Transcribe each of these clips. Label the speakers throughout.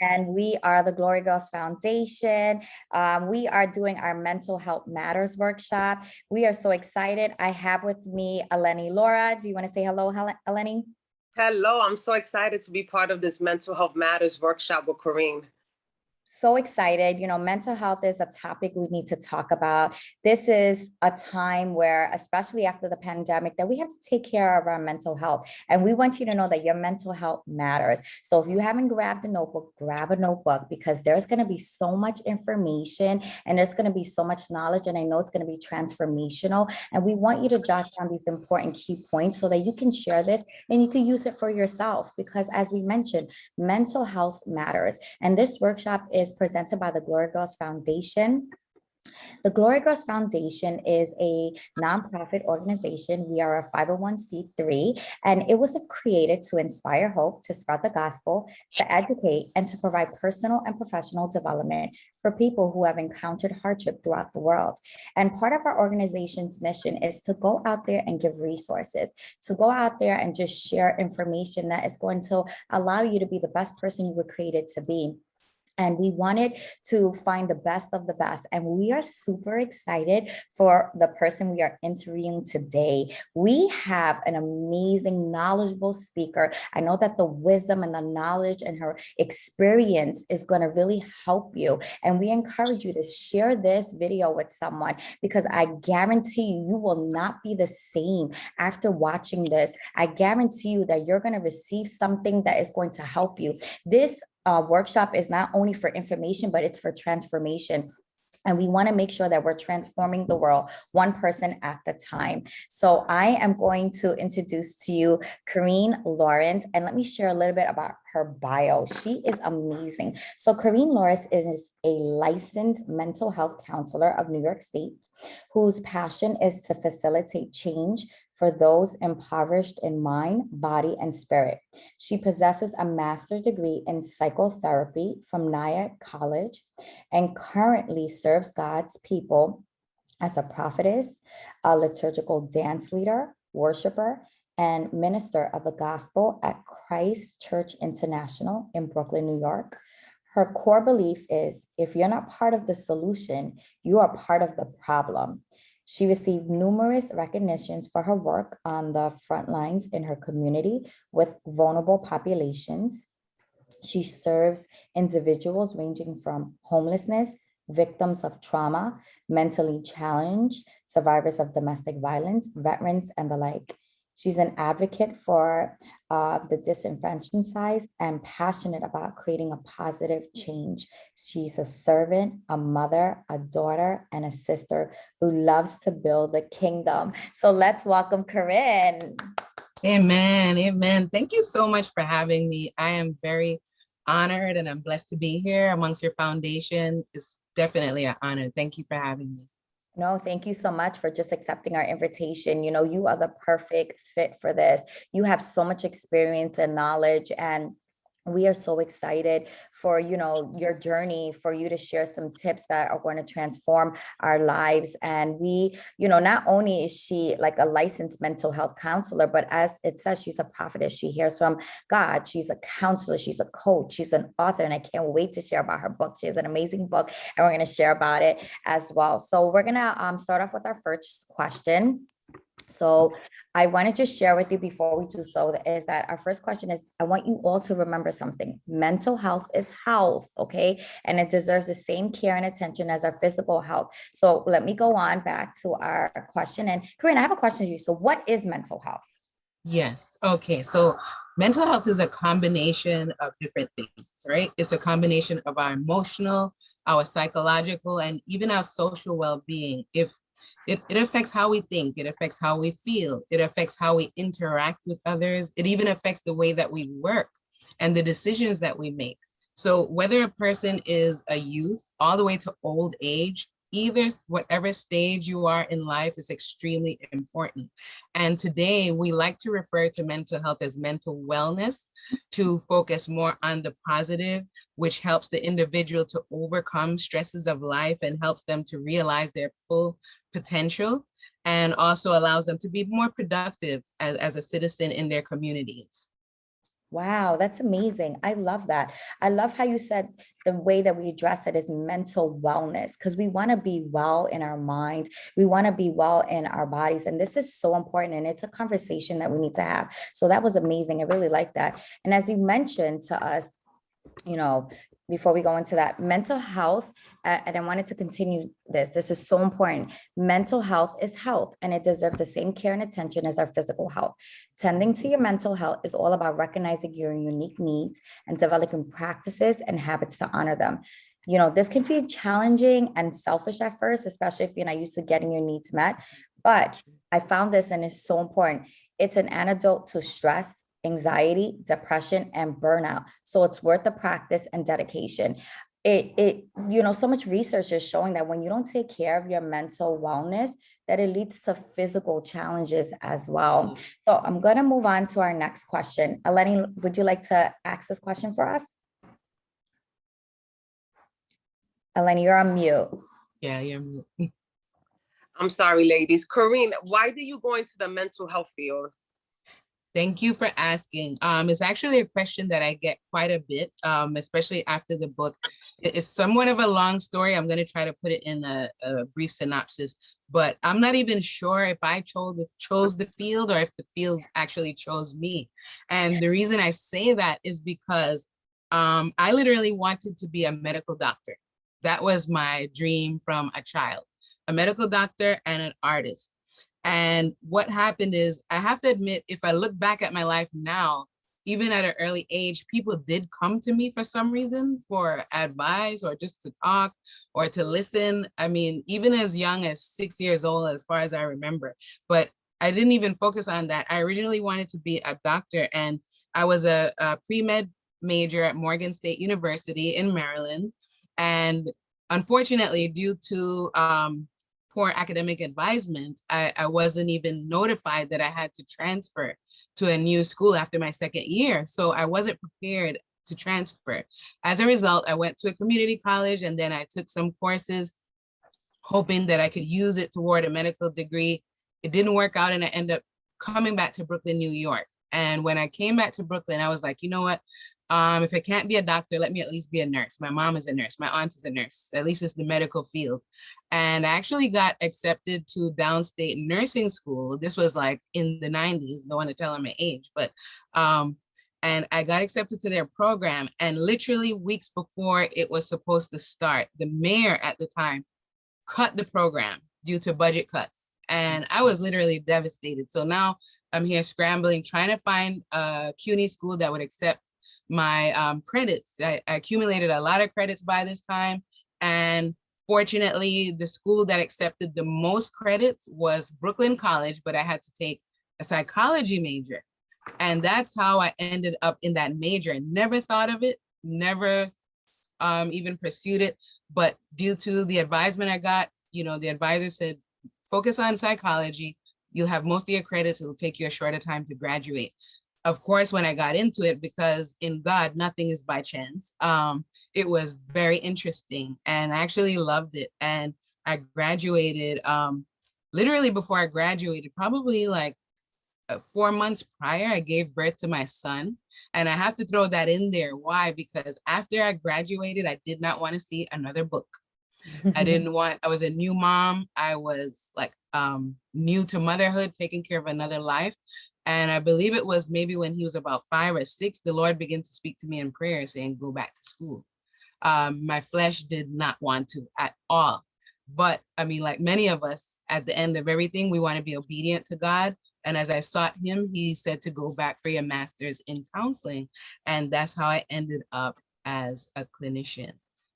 Speaker 1: And we are the Glory Girls Foundation. We are doing our Mental Health Matters workshop. We are so excited. I have with me Eleni Laura. Do you want to say hello, Eleni?
Speaker 2: Hello, I'm so excited to be part of this Mental Health Matters workshop with Corrine.
Speaker 1: So excited. You know, mental health is a topic we need to talk about. This is a time where, especially after the pandemic, that we have to take care of our mental health. And we want you to know that your mental health matters. So if you haven't grabbed a notebook, grab a notebook, because there's going to be so much information and there's going to be so much knowledge. And I know it's going to be transformational. And we want you to jot down these important key points so that you can share this and you can use it for yourself. Because as we mentioned, mental health matters. And this workshop is presented by the Glory Girls Foundation. The Glory Girls Foundation is a nonprofit organization. We are a 501c3, and it was created to inspire hope, to spread the gospel, to educate, and to provide personal and professional development for people who have encountered hardship throughout the world. And part of our organization's mission is to go out there and give resources, to go out there and just share information that is going to allow you to be the best person you were created to be. And we wanted to find the best of the best. And we are super excited for the person we are interviewing today. We have an amazing, knowledgeable speaker. I know that the wisdom and the knowledge and her experience is going to really help you. And we encourage you to share this video with someone, because I guarantee you, you will not be the same after watching this. I guarantee you that you're going to receive something that is going to help you. This workshop is not only for information, but it's for transformation. And we want to make sure that we're transforming the world one person at the time. So I am going to introduce to you Corrine Lawrence, and let me share a little bit about her bio. She is amazing. So Corrine Lawrence is a licensed mental health counselor of New York State, whose passion is to facilitate change for those impoverished in mind, body, and spirit. She possesses a master's degree in psychotherapy from Nyack College and currently serves God's people as a prophetess, a liturgical dance leader, worshiper, and minister of the gospel at Christ Church International in Brooklyn, New York. Her core belief is, if you're not part of the solution, you are part of the problem. She received numerous recognitions for her work on the front lines in her community with vulnerable populations. She serves individuals ranging from homelessness, victims of trauma, mentally challenged, survivors of domestic violence, veterans, and the like. She's an advocate for the disenfranchised and passionate about creating a positive change. She's a servant, a mother, a daughter, and a sister who loves to build the kingdom. So let's welcome Corrine.
Speaker 3: Amen. Amen. Thank you so much for having me. I am very honored and I'm blessed to be here amongst your foundation. It's definitely an honor. Thank you for having me.
Speaker 1: No, thank you so much for just accepting our invitation. You know, you are the perfect fit for this. You have so much experience and knowledge, and we are so excited for, you know, your journey, for you to share some tips that are going to transform our lives. And we, you know, not only is she like a licensed mental health counselor, but as it says, she's a prophetess. She hears from God. She's a counselor. She's a coach. She's an author. And I can't wait to share about her book. She has an amazing book, and we're going to share about it as well. So we're going to start off with our first question. So I want to just share with you before we do so is that our first question is, I want you all to remember something. Mental health is health, okay? And it deserves the same care and attention as our physical health. So let me go on back to our question. And Corrine, I have a question to you. So what is mental health?
Speaker 3: Yes. Okay. So mental health is a combination of different things, right? It's a combination of our emotional, our psychological, and even our social well-being. If it affects how we think, it affects how we feel, it affects how we interact with others, it even affects the way that we work and the decisions that we make. So whether a person is a youth all the way to old age, either whatever stage you are in life is extremely important. And today we like to refer to mental health as mental wellness, to focus more on the positive, which helps the individual to overcome stresses of life and helps them to realize their full potential, and also allows them to be more productive as a citizen in their communities.
Speaker 1: Wow, that's amazing. I love that. I love how you said the way that we address it is mental wellness, because we want to be well in our mind. We want to be well in our bodies. And this is so important. And it's a conversation that we need to have. So that was amazing. I really like that. And as you mentioned to us, you know, before we go into that, mental health, and I wanted to continue this. This is so important. Mental health is health, and it deserves the same care and attention as our physical health. Tending to your mental health is all about recognizing your unique needs and developing practices and habits to honor them. You know, this can feel challenging and selfish at first, especially if you're not used to getting your needs met. But I found this, and it's so important. It's an antidote to stress, anxiety, depression, and burnout. So it's worth the practice and dedication. So much research is showing that when you don't take care of your mental wellness, that it leads to physical challenges as well. So I'm going to move on to our next question. Eleni, would you like to ask this question for us? Eleni, you're on mute.
Speaker 3: Yeah, yeah.
Speaker 2: I'm sorry, ladies. Corinne, why did you go into the mental health field?
Speaker 3: Thank you for asking. It's actually a question that I get quite a bit, especially after the book. It's somewhat of a long story. I'm going to try to put it in a brief synopsis, but I'm not even sure if I chose the field or if the field actually chose me. And the reason I say that is because I literally wanted to be a medical doctor. That was my dream from a child, a medical doctor and an artist. And what happened is, I have to admit, if I look back at my life now, even at an early age, people did come to me for some reason for advice or just to talk or to listen. I mean, even as young as 6 years old, as far as I remember, but I didn't even focus on that. I originally wanted to be a doctor, and I was a pre-med major at Morgan State University in Maryland. And unfortunately, due to poor academic advisement, I wasn't even notified that I had to transfer to a new school after my second year. So I wasn't prepared to transfer. As a result, I went to a community college, and then I took some courses hoping that I could use it toward a medical degree. It didn't work out, and I ended up coming back to Brooklyn, New York. And when I came back to Brooklyn, I was like, you know what? If I can't be a doctor, let me at least be a nurse. My mom is a nurse. My aunt is a nurse. At least it's the medical field. And I actually got accepted to downstate nursing school. This was like in the 90s. Don't want to tell them my age, but and I got accepted to their program. And literally weeks before it was supposed to start, the mayor at the time cut the program due to budget cuts. And I was literally devastated. So now I'm here scrambling, trying to find a CUNY school that would accept my credits. I accumulated a lot of credits by this time. And fortunately, the school that accepted the most credits was Brooklyn College, but I had to take a psychology major. And that's how I ended up in that major. I never thought of it, never even pursued it. But due to the advisement I got, the advisor said, focus on psychology. You'll have most of your credits. It'll take you a shorter time to graduate. Of course, when I got into it, because in God, nothing is by chance, it was very interesting, and I actually loved it. And I graduated, literally before I graduated, probably like 4 months prior, I gave birth to my son. And I have to throw that in there. Why? Because after I graduated, I did not want to see another book. I was a new mom. I was like new to motherhood, taking care of another life. And I believe it was maybe when he was about 5 or 6, the Lord began to speak to me in prayer saying, go back to school. My flesh did not want to at all. But I mean, like many of us, at the end of everything, we want to be obedient to God. And as I sought him, he said to go back for your master's in counseling. And that's how I ended up as a clinician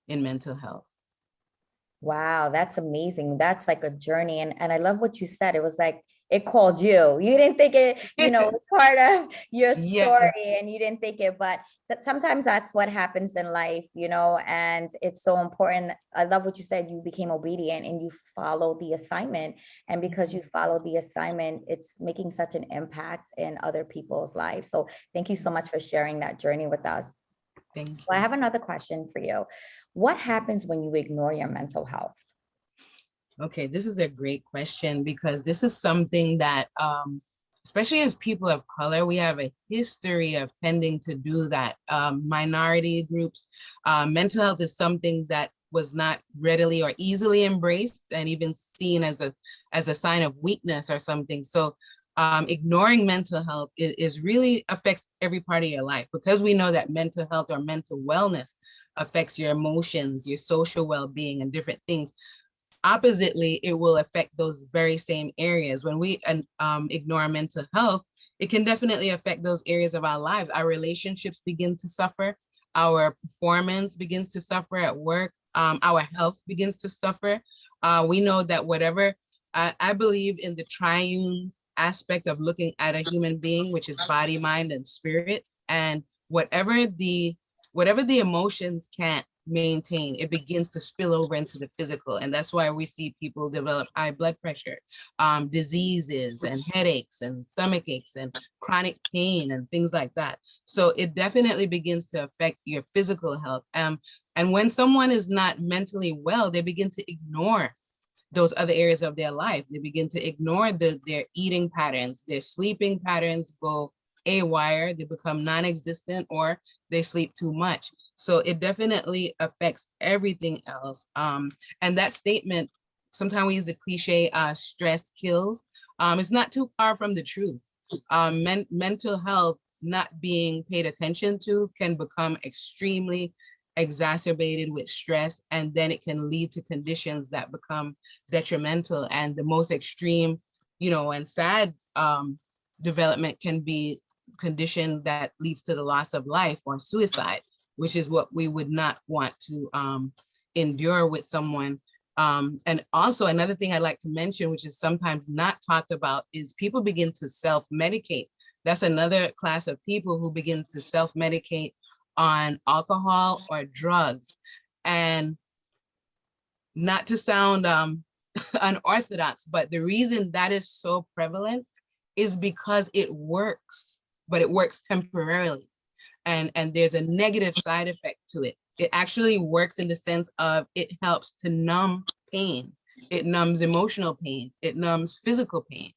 Speaker 3: in mental health.
Speaker 1: Wow, that's amazing. That's like a journey. And I love what you said. It was like, it called you. You didn't think it, it's part of your story. Yes. And you didn't think it, but that sometimes that's what happens in life, and it's so important. I love what you said. You became obedient and you followed the assignment. And because you followed the assignment, it's making such an impact in other people's lives. So thank you so much for sharing that journey with us.
Speaker 3: Thank you.
Speaker 1: So I have another question for you. What happens when you ignore your mental health?
Speaker 3: Okay, this is a great question, because this is something that especially as people of color, we have a history of tending to do that. Minority groups, mental health is something that was not readily or easily embraced and even seen as a sign of weakness or something. So ignoring mental health is really affects every part of your life, because we know that mental health or mental wellness affects your emotions, your social well-being, and different things. Oppositely, it will affect those very same areas. When we ignore mental health, it can definitely affect those areas of our lives. Our relationships begin to suffer, our performance begins to suffer at work, our health begins to suffer. We know that whatever, I believe in the triune aspect of looking at a human being, which is body, mind, and spirit. And whatever the emotions can't maintain, it begins to spill over into the physical. And that's why we see people develop high blood pressure, diseases and headaches and stomach aches and chronic pain and things like that. So it definitely begins to affect your physical health. And when someone is not mentally well, they begin to ignore those other areas of their life. They begin to ignore their eating patterns, their sleeping patterns go haywire, they become non-existent, or they sleep too much. So it definitely affects everything else. And that statement, sometimes we use the cliche, stress kills. It's not too far from the truth. Mental health not being paid attention to can become extremely exacerbated with stress, and then it can lead to conditions that become detrimental. And the most extreme, and sad development can be condition that leads to the loss of life or suicide, which is what we would not want to endure with someone. And also another thing I'd like to mention, which is sometimes not talked about, is people begin to self-medicate. That's another class of people who begin to self-medicate on alcohol or drugs. And not to sound unorthodox, but the reason that is so prevalent is because it works, but it works temporarily. And there's a negative side effect to it. It actually works in the sense of it helps to numb pain. It numbs emotional pain. It numbs physical pain.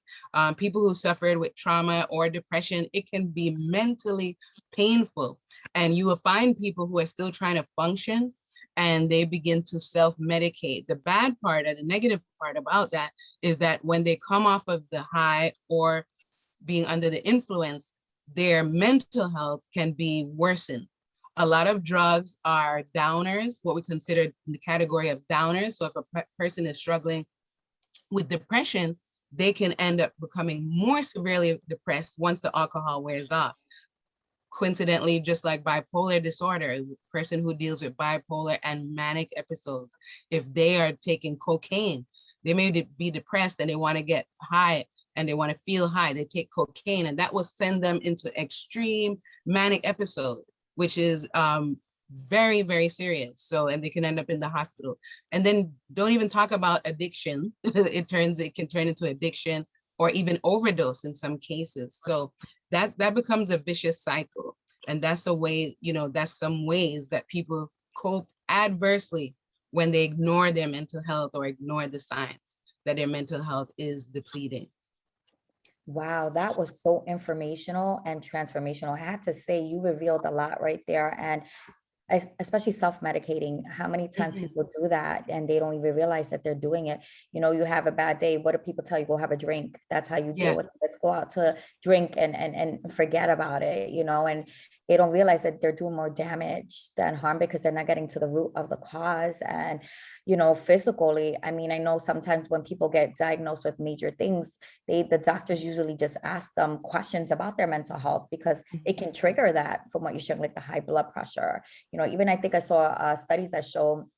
Speaker 3: People who suffered with trauma or depression, it can be mentally painful. And you will find people who are still trying to function and they begin to self-medicate. The bad part or the negative part about that is that when they come off of the high or being under the influence, their mental health can be worsened. A lot of drugs are downers, what we consider the category of downers. So if a person is struggling with depression, they can end up becoming more severely depressed once the alcohol wears off. Coincidentally, just like bipolar disorder, a person who deals with bipolar and manic episodes, if they are taking cocaine, they may be depressed and they want to get high and they want to feel high. They take cocaine and that will send them into extreme manic episode, which is very, very serious. So, and they can end up in the hospital. And then don't even talk about addiction. It can turn into addiction or even overdose in some cases. So that becomes a vicious cycle. And that's a way, that's some ways that people cope adversely when they ignore their mental health or ignore the signs that their mental health is depleting.
Speaker 1: Wow, that was so informational and transformational. I have to say, you revealed a lot right there. And especially self-medicating, how many times people do that and they don't even realize that they're doing it. You have a bad day, what do people tell you? Go have a drink. That's how you deal with it. Let's go out to drink and forget about it, and they don't realize that they're doing more damage than harm because they're not getting to the root of the cause. And physically, I mean, I know sometimes when people get diagnosed with major things, the doctors usually just ask them questions about their mental health because it can trigger that, from what you're showing, like the high blood pressure. Even I think I saw studies that show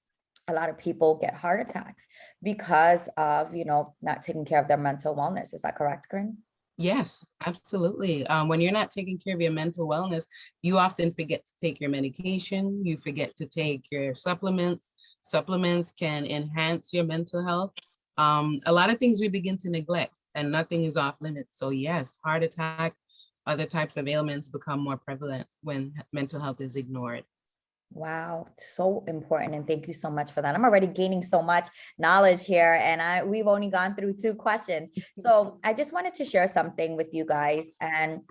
Speaker 1: a lot of people get heart attacks because of, not taking care of their mental wellness. Is that correct, Corinne?
Speaker 3: Yes, absolutely. When you're not taking care of your mental wellness, you often forget to take your medication. You forget to take your supplements. Supplements can enhance your mental health. A lot of things we begin to neglect and nothing is off limits. So yes, heart attack, other types of ailments become more prevalent when mental health is ignored.
Speaker 1: Wow, so important. And thank you so much for that. I'm already gaining so much knowledge here, and we've only gone through 2 questions. So I just wanted to share something with you guys. And,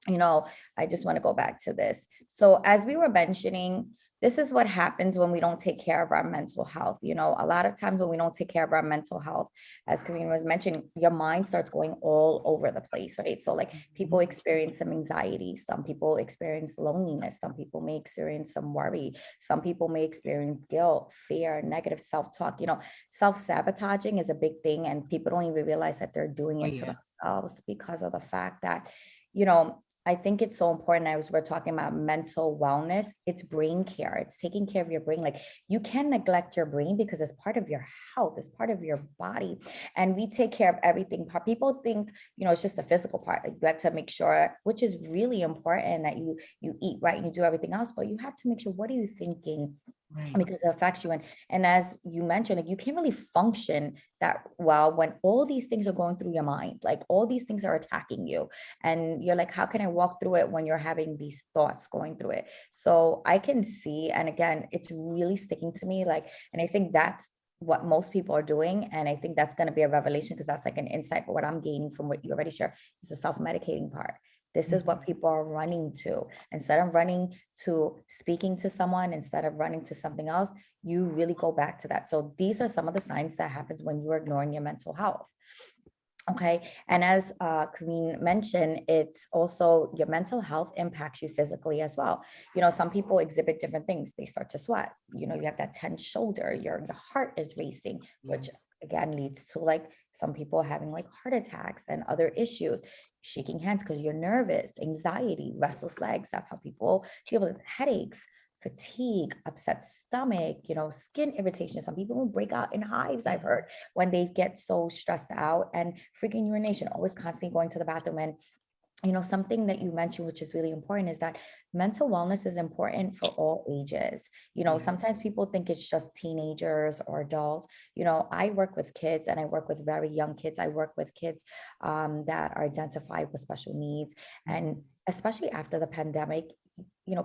Speaker 1: I just want to go back to this. So as we were mentioning, this is what happens when we don't take care of our mental health. A lot of times when we don't take care of our mental health, as Karina was mentioning, your mind starts going all over the place, right? So like people experience some anxiety, some people experience loneliness, some people may experience some worry, some people may experience guilt, fear, negative self-talk. Self-sabotaging is a big thing, and people don't even realize that they're doing
Speaker 3: Oh,
Speaker 1: it to
Speaker 3: yeah.
Speaker 1: themselves because of the fact that, you know, I think it's so important as we're talking about mental wellness, it's brain care. It's taking care of your brain. Like you can neglect your brain because it's part of your health, it's part of your body. And we take care of everything. People think, it's just the physical part. Like you have to make sure, which is really important, that you eat right and you do everything else, but you have to make sure, what are you thinking?
Speaker 3: Right.
Speaker 1: Because it affects you. And as you mentioned, like you can't really function that well when all these things are going through your mind, like all these things are attacking you. And you're like, how can I walk through it when you're having these thoughts going through it? So I can see, and again, it's really sticking to me. And I think that's what most people are doing. And I think that's going to be a revelation, because that's like an insight. But what I'm gaining from what you already shared is the self-medicating part. This is what people are running to. Instead of running to speaking to someone, instead of running to something else, you really go back to that. So these are some of the signs that happens when you're ignoring your mental health. Okay. And as Karine mentioned, it's also your mental health impacts you physically as well. Some people exhibit different things. They start to sweat. You have that tense shoulder, your heart is racing, which
Speaker 3: Yes.
Speaker 1: again leads to like some people having like heart attacks and other issues. Shaking hands because you're nervous, anxiety, restless legs. That's how people deal with headaches, fatigue, upset stomach, skin irritation. Some people will break out in hives, I've heard, when they get so stressed out, and freaking urination, always constantly going to the bathroom. And something that you mentioned, which is really important, is that mental wellness is important for all ages.
Speaker 3: Yes.
Speaker 1: Sometimes people think it's just teenagers or adults. I work with kids, and I work with very young kids. I work with kids that are identified with special needs. And especially after the pandemic,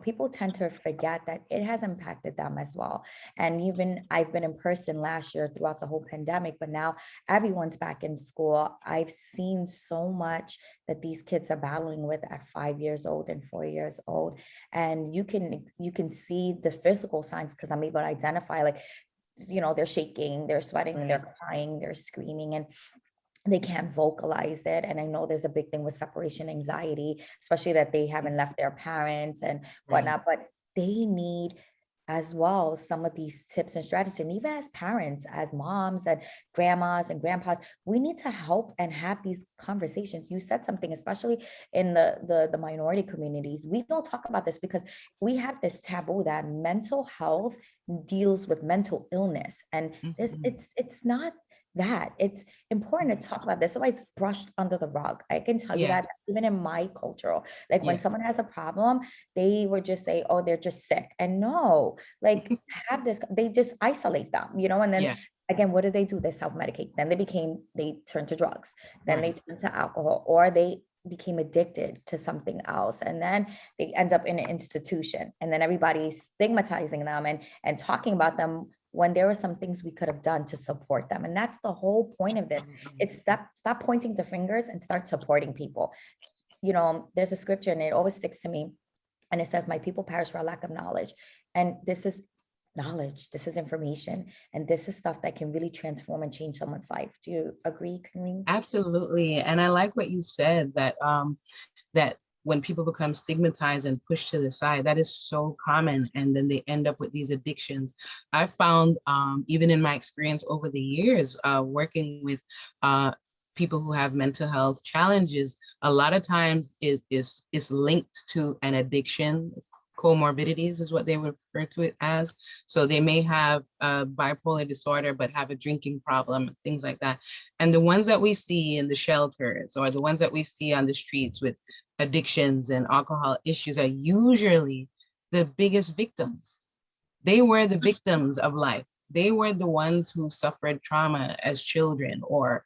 Speaker 1: people tend to forget that it has impacted them as well. And even I've been in person last year throughout the whole pandemic, but now everyone's back in school. I've seen so much that these kids are battling with at 5 years old and 4 years old. And you can see the physical signs, because I'm able to identify, like, they're shaking, they're sweating,
Speaker 3: Right.
Speaker 1: they're crying, they're screaming, and they can't vocalize it. And I know there's a big thing with separation anxiety, especially that they haven't left their parents and whatnot, but they need as well some of these tips and strategies. And even as parents, as moms and grandmas and grandpas, we need to help and have these conversations. You said something, especially in the minority communities. We don't talk about this because we have this taboo that mental health deals with mental illness. And it's not that. It's important to talk about this. So it's brushed under the rug. I can tell you that even in my culture, like when someone has a problem, they would just say, oh, they're just sick. And no, like they just isolate them, and then again, what do? They self-medicate. Then they turn to drugs, then they turn to alcohol, or they became addicted to something else, and then they end up in an institution, and then everybody's stigmatizing them and talking about them, when there were some things we could have done to support them. And that's the whole point of this. It's stop pointing the fingers and start supporting people. There's a scripture, and it always sticks to me, and it says, my people perish for a lack of knowledge. And this is knowledge, this is information, and this is stuff that can really transform and change someone's life. Do you agree, Karine?
Speaker 3: Absolutely. And I like what you said, that that when people become stigmatized and pushed to the side, that is so common. And then they end up with these addictions. I found, even in my experience over the years, working with people who have mental health challenges, a lot of times is linked to an addiction. Comorbidities is what they would refer to it as. So they may have a bipolar disorder, but have a drinking problem, things like that. And the ones that we see in the shelters, or the ones that we see on the streets with addictions and alcohol issues, are usually the biggest victims. They were the victims of life. They were the ones who suffered trauma as children, or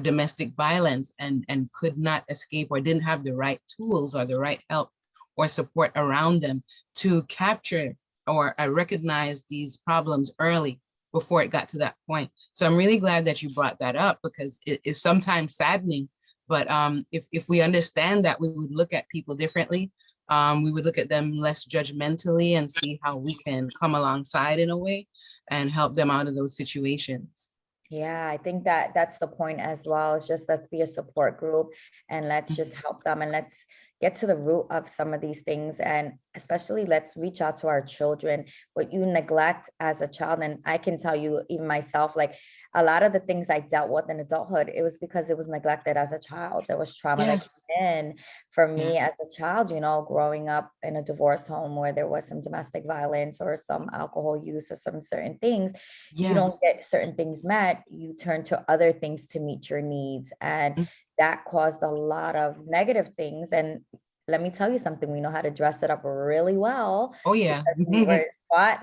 Speaker 3: domestic violence, and could not escape, or didn't have the right tools or the right help or support around them to capture or I recognized these problems early before it got to that point. So I'm really glad that you brought that up, because it is sometimes saddening. But if we understand that, we would look at people differently. We would look at them less judgmentally and see how we can come alongside in a way and help them out of those situations.
Speaker 1: Yeah, I think that that's the point as well. It's just, let's be a support group and let's just help them, and let's get to the root of some of these things. And especially let's reach out to our children. What you neglect as a child, and I can tell you, even myself, like a lot of the things I dealt with in adulthood, it was because it was neglected as a child. There was trauma that
Speaker 3: Yes.
Speaker 1: came in for me
Speaker 3: Yeah.
Speaker 1: as a child, you know, growing up in a divorced home where there was some domestic violence or some alcohol use or some certain things. You don't
Speaker 3: Yes.
Speaker 1: get certain things met, you turn to other things to meet your needs. And
Speaker 3: Mm.
Speaker 1: that caused a lot of negative things. And let me tell you something, we know how to dress it up really well
Speaker 3: Oh yeah.
Speaker 1: because we were taught,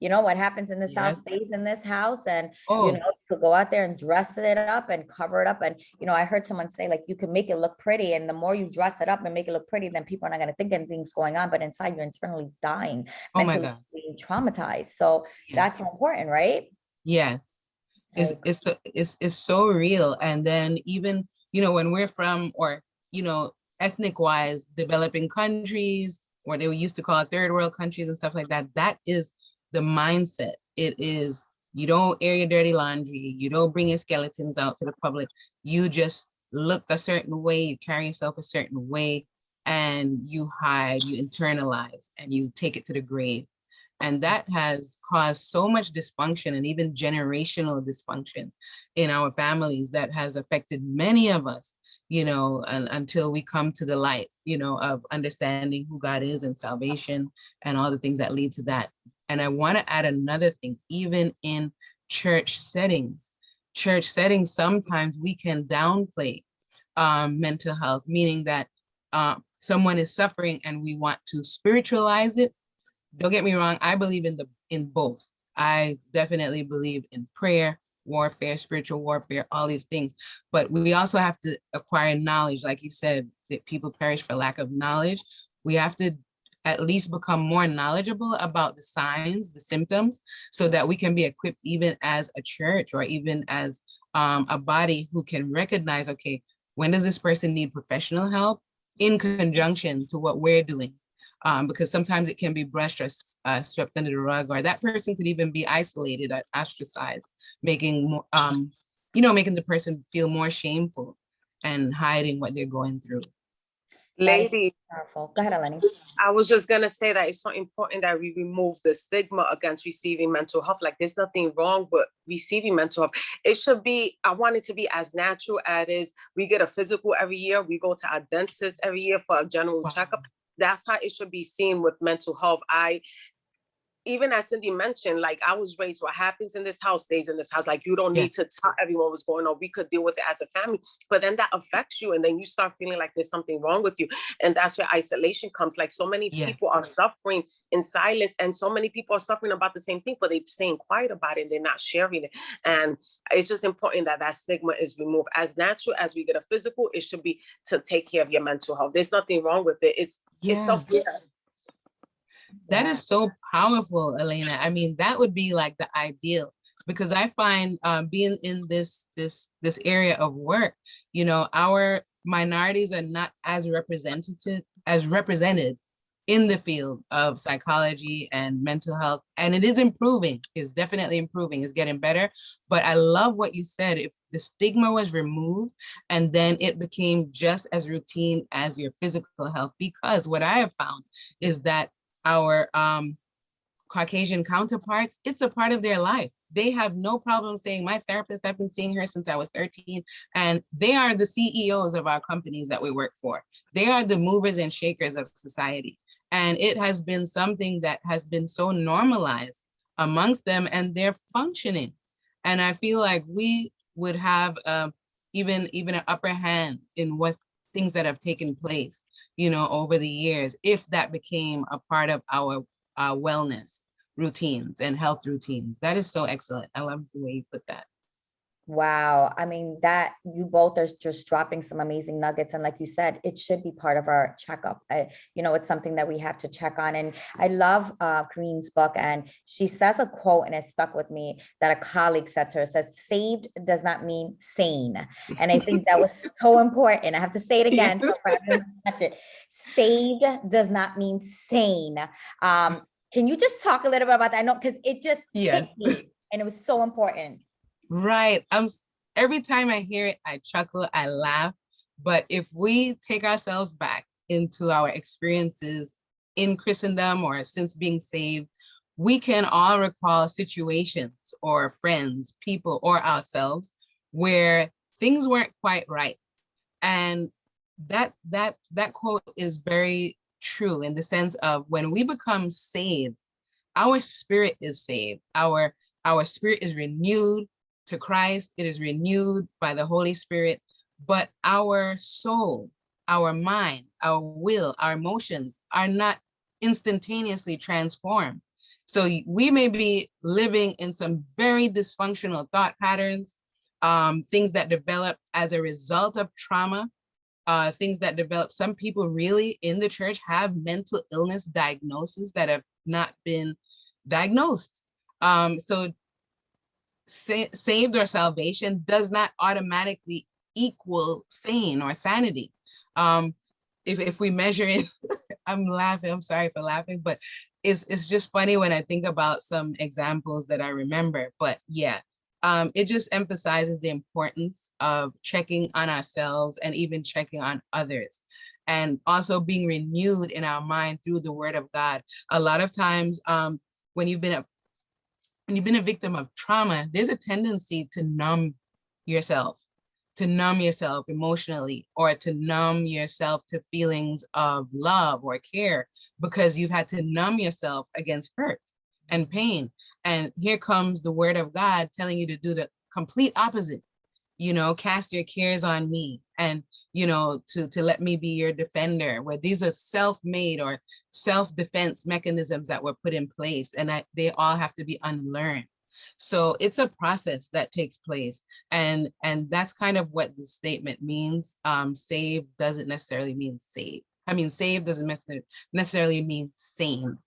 Speaker 1: you know, what happens in this house
Speaker 3: Yes.
Speaker 1: stays in this house. And, you
Speaker 3: Oh,
Speaker 1: know, you could go out there and dress it up and cover it up. And, you know, I heard someone say, like, you can make it look pretty. And the more you dress it up and make it look pretty, then people are not going to think anything's going on. But inside, you're internally dying,
Speaker 3: oh my
Speaker 1: mentally
Speaker 3: God.
Speaker 1: being traumatized. So that's
Speaker 3: Yes.
Speaker 1: important, right?
Speaker 3: Yes.
Speaker 1: I
Speaker 3: It's so real. And then even, you know, when we're from, or, you know, ethnic wise, developing countries, or they used to call it third world countries and stuff like that, that is the mindset. It is, you don't air your dirty laundry, you don't bring your skeletons out to the public, you just look a certain way, you carry yourself a certain way, and you hide, you internalize, and you take it to the grave. And that has caused so much dysfunction, and even generational dysfunction in our families, that has affected many of us, you know, until we come to the light, you know, of understanding who God is and salvation and all the things that lead to that. And I want to add another thing, even in church settings. Church settings, sometimes we can downplay mental health, meaning that someone is suffering and we want to spiritualize it. Don't get me wrong, I believe in both. I definitely believe in prayer, warfare, spiritual warfare, all these things. But we also have to acquire knowledge. Like you said, that people perish for lack of knowledge. We have to at least become more knowledgeable about the signs, the symptoms, so that we can be equipped even as a church, or even as a body who can recognize, okay, when does this person need professional help in conjunction to what we're doing? Because sometimes it can be brushed or swept under the rug, or that person could even be isolated or ostracized, making you know, making the person feel more shameful and hiding what they're going through.
Speaker 1: that is
Speaker 2: Lady,
Speaker 1: powerful. Go ahead, Eleni.
Speaker 2: I was just gonna say that it's so important that we remove the stigma against receiving mental health. Like, there's nothing wrong with receiving mental health. It should be, I want it to be as natural as is. We get a physical every year. We go to our dentist every year for a general
Speaker 3: Wow.
Speaker 2: checkup. That's how it should be seen with mental health. Even as Cindy mentioned, like, I was raised, what happens in this house stays in this house. Like, you don't
Speaker 3: Yeah.
Speaker 2: need to tell everyone what's going on. We could deal with it as a family, but then that affects you. And then you start feeling like there's something wrong with you. And that's where isolation comes. Like, so many
Speaker 3: Yeah.
Speaker 2: people are suffering in silence, and so many people are suffering about the same thing, but they're staying quiet about it and they're not sharing it. And it's just important that that stigma is removed. As natural as we get a physical, it should be to take care of your mental health. There's nothing wrong with it. It's
Speaker 3: Yeah.
Speaker 2: self-care.
Speaker 3: That
Speaker 1: Yeah.
Speaker 3: is so powerful, Elena. I mean, that would be like the ideal, because I find being in this area of work, you know, our minorities are not as represented in the field of psychology and mental health. And it is improving, it's definitely improving, it's getting better. But I love what you said. If the stigma was removed and then it became just as routine as your physical health, because what I have found is that our Caucasian counterparts, it's a part of their life. They have no problem saying, my therapist, I've been seeing her since I was 13. And they are the CEOs of our companies that we work for. They are the movers and shakers of society. And it has been something that has been so normalized amongst them, and they're functioning. And I feel like we would have even an upper hand in what things that have taken place, you know, over the years, if that became a part of our wellness routines and health routines. That is so excellent. I love the way you put that.
Speaker 1: Wow. I mean, that you both are just dropping some amazing nuggets. And like you said, it should be part of our checkup. It's something that we have to check on. And I love Kareen's book. And she says a quote, and it stuck with me, that a colleague said to her, says, saved does not mean sane. And I think that was so important. I have to say it again.
Speaker 3: Yes.
Speaker 1: So for everyone to catch it. Saved does not mean sane. Can you just talk a little bit about that? I know, because it just hit
Speaker 3: Yes.
Speaker 1: me and it was so important.
Speaker 3: Right. Every time I hear it, I chuckle, I laugh. But if we take ourselves back into our experiences in Christendom or since being saved, we can all recall situations or friends, people, or ourselves where things weren't quite right. And that quote is very true in the sense of when we become saved, our spirit is saved. Our spirit is renewed to Christ. It is renewed by the Holy Spirit, but our soul, our mind, our will, our emotions are not instantaneously transformed. So we may be living in some very dysfunctional thought patterns, things that develop as a result of trauma, things that develop. Some people really in the church have mental illness diagnoses that have not been diagnosed. So saved or salvation does not automatically equal sane or sanity. If we measure it, I'm laughing, I'm sorry for laughing, but it's just funny when I think about some examples that I remember. But yeah, it just emphasizes the importance of checking on ourselves and even checking on others, and also being renewed in our mind through the word of God. A lot of times, when you've been a victim of trauma, there's a tendency to numb yourself emotionally, or to numb yourself to feelings of love or care, because you've had to numb yourself against hurt and pain. And here comes the word of God telling you to do the complete opposite. Cast your cares on me, and to let me be your defender, where these are self-made or self-defense mechanisms that were put in place, and they all have to be unlearned. So it's a process that takes place, and that's kind of what the statement means. Saved doesn't necessarily mean saved. I mean, saved doesn't necessarily mean sane.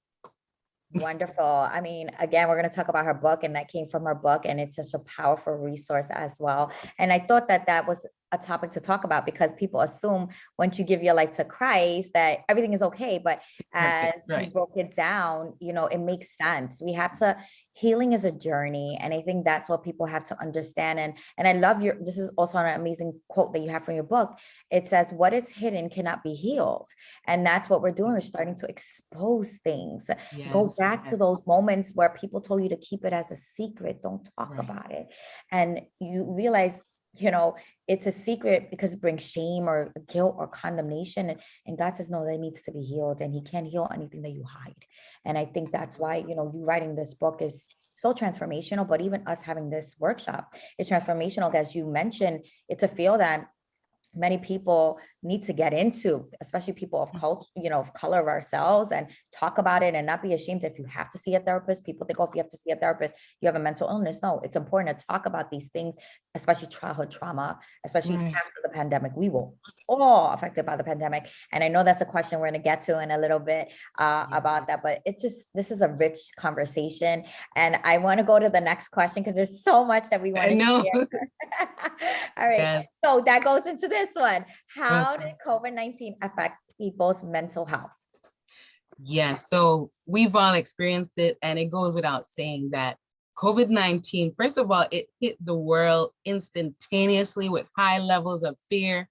Speaker 1: Wonderful. I mean, again, we're going to talk about her book, and that came from her book, and it's such a powerful resource as well. And I thought that that was a topic to talk about, because people assume once you give your life to Christ that everything is okay. But as
Speaker 3: Right.
Speaker 1: you broke it down, it makes sense. Healing is a journey. And I think that's what people have to understand. And I love this is also an amazing quote that you have from your book. It says, what is hidden cannot be healed. And that's what we're doing. We're starting to expose things.
Speaker 3: Yes,
Speaker 1: Go back to those moments where people told you to keep it as a secret. Don't talk about it. And you realize, it's a secret because it brings shame or guilt or condemnation. And God says, no, that needs to be healed. And he can't heal anything that you hide. And I think that's why, you writing this book is so transformational, but even us having this workshop is transformational. As you mentioned, it's a field that many people need to get into, especially people of culture, of color of ourselves, and talk about it and not be ashamed. If you have to see a therapist, people think, oh, if you have to see a therapist, you have a mental illness. No, it's important to talk about these things, especially childhood trauma, especially after the pandemic. We were all affected by the pandemic. And I know that's a question we're going to get to in a little bit about that, but this is a rich conversation. And I want to go to the next question because there's so much that we want to share. All right. Yes. So that goes into this one. How did COVID-19 affect people's mental health?
Speaker 3: Yes. So we've all experienced it, and it goes without saying that COVID-19, first of all, it hit the world instantaneously with high levels of fear,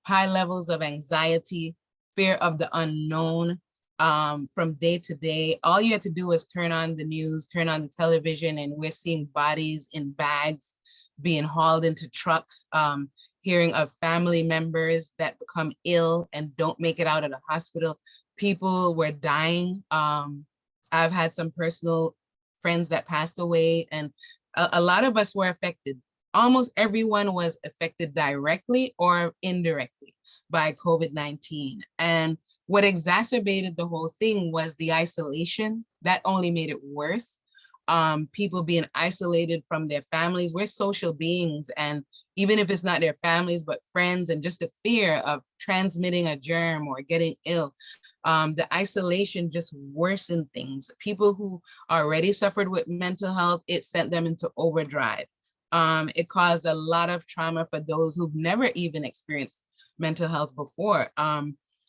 Speaker 3: high levels of anxiety, fear of the unknown. From day to day, all you had to do was turn on the news, turn on the television, and we're seeing bodies in bags being hauled into trucks, hearing of family members that become ill and don't make it out of the hospital. People were dying. I've had some personal friends that passed away, and a lot of us were affected. Almost everyone was affected directly or indirectly by COVID-19. And what exacerbated the whole thing was the isolation. That only made it worse. people being isolated from their families. We're social beings, and even if it's not their families, but friends, and just the fear of transmitting a germ or getting ill, the isolation just worsened things. People who already suffered with mental health, it sent them into overdrive. It caused a lot of trauma for those who've never even experienced mental health before.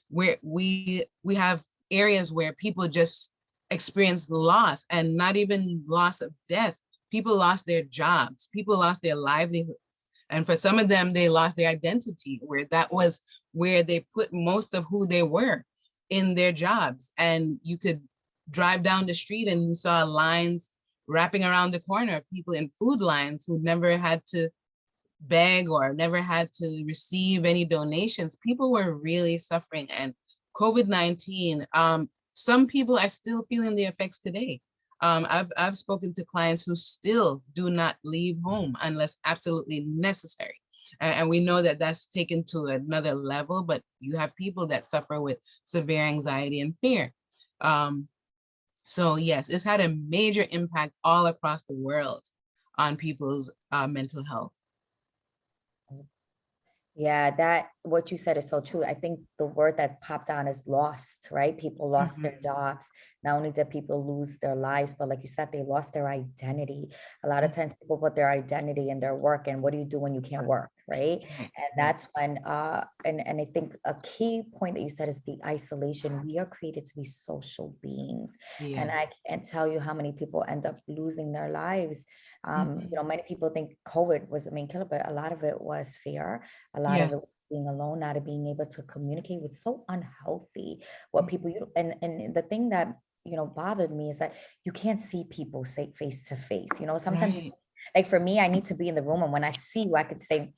Speaker 3: Where we have areas where people just experience loss, and not even loss of death. People lost their jobs, people lost their livelihoods. And for some of them, they lost their identity, where that was where they put most of who they were, in their jobs. And you could drive down the street and you saw lines wrapping around the corner of people in food lines who never had to beg or never had to receive any donations. People were really suffering. And COVID-19, some people are still feeling the effects today. I've spoken to clients who still do not leave home unless absolutely necessary. And we know that that's taken to another level, but you have people that suffer with severe anxiety and fear. So yes, it's had a major impact all across the world on people's mental health.
Speaker 1: Yeah, that what you said is so true. I think the word that popped on is lost, right? People lost their jobs. Not only did people lose their lives, but like you said, they lost their identity. A lot of times people put their identity in their work, and what do you do when you can't work, right? And that's when and I think a key point that you said is the isolation. We are created to be social beings. And I can't tell you how many people end up losing their lives. You know, many people think COVID was the main killer, but a lot of it was fear. A lot of it was being alone, not being able to communicate, was so unhealthy. What people, and the thing that, you know, bothered me is that you can't see people say face to face. You know, sometimes like for me, I need to be in the room, and when I see you, I could say,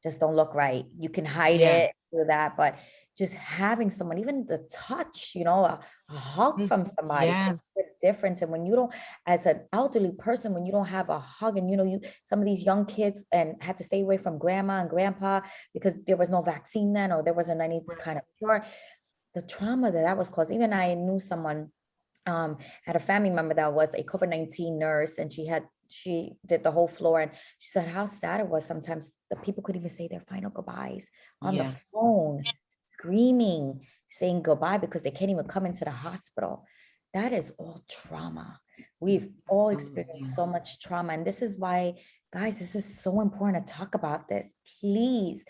Speaker 1: just don't look right. You can hide it, do that, but just having someone, even the touch, you know, a hug from somebody makes a difference. And when you don't, as an elderly person, when you don't have a hug, and you know, you some of these young kids and had to stay away from grandma and grandpa because there was no vaccine then, or there wasn't any kind of cure, the trauma that was caused. Even I knew someone, had a family member that was a COVID-19 nurse, and she did the whole floor, and she said how sad it was. Sometimes the people couldn't even say their final goodbyes on the phone, screaming, saying goodbye because they can't even come into the hospital. That is all trauma. We've all experienced so much trauma. And this is why, guys, this is so important to talk about this. Please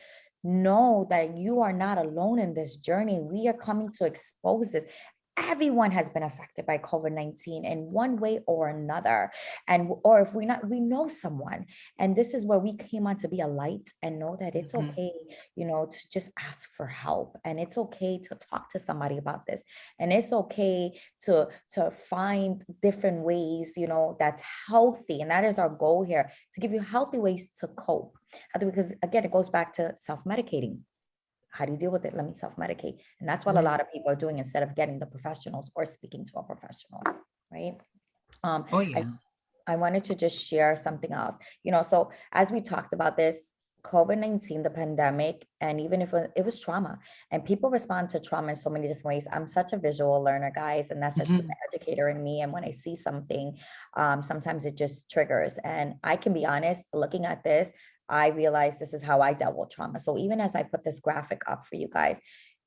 Speaker 1: know that you are not alone in this journey. We are coming to expose this. Everyone has been affected by COVID-19 in one way or another. And, or if we know someone, and this is where we came on to be a light and know that it's okay, you know, to just ask for help. And it's okay to talk to somebody about this. And it's okay to find different ways, you know, that's healthy. And that is our goal here, to give you healthy ways to cope. Because again, it goes back to self-medicating. How do you deal with it? Let me self-medicate. And that's what a lot of people are doing instead of getting the professionals or speaking to a professional, right? I wanted to just share something else, you know, so as we talked about this, COVID-19, the pandemic, and even if it was trauma, and people respond to trauma in so many different ways. I'm such a visual learner, guys, and that's just the educator in me. And when I see something, sometimes it just triggers. And I can be honest, looking at this, I realized this is how I dealt with trauma. So even as I put this graphic up for you guys,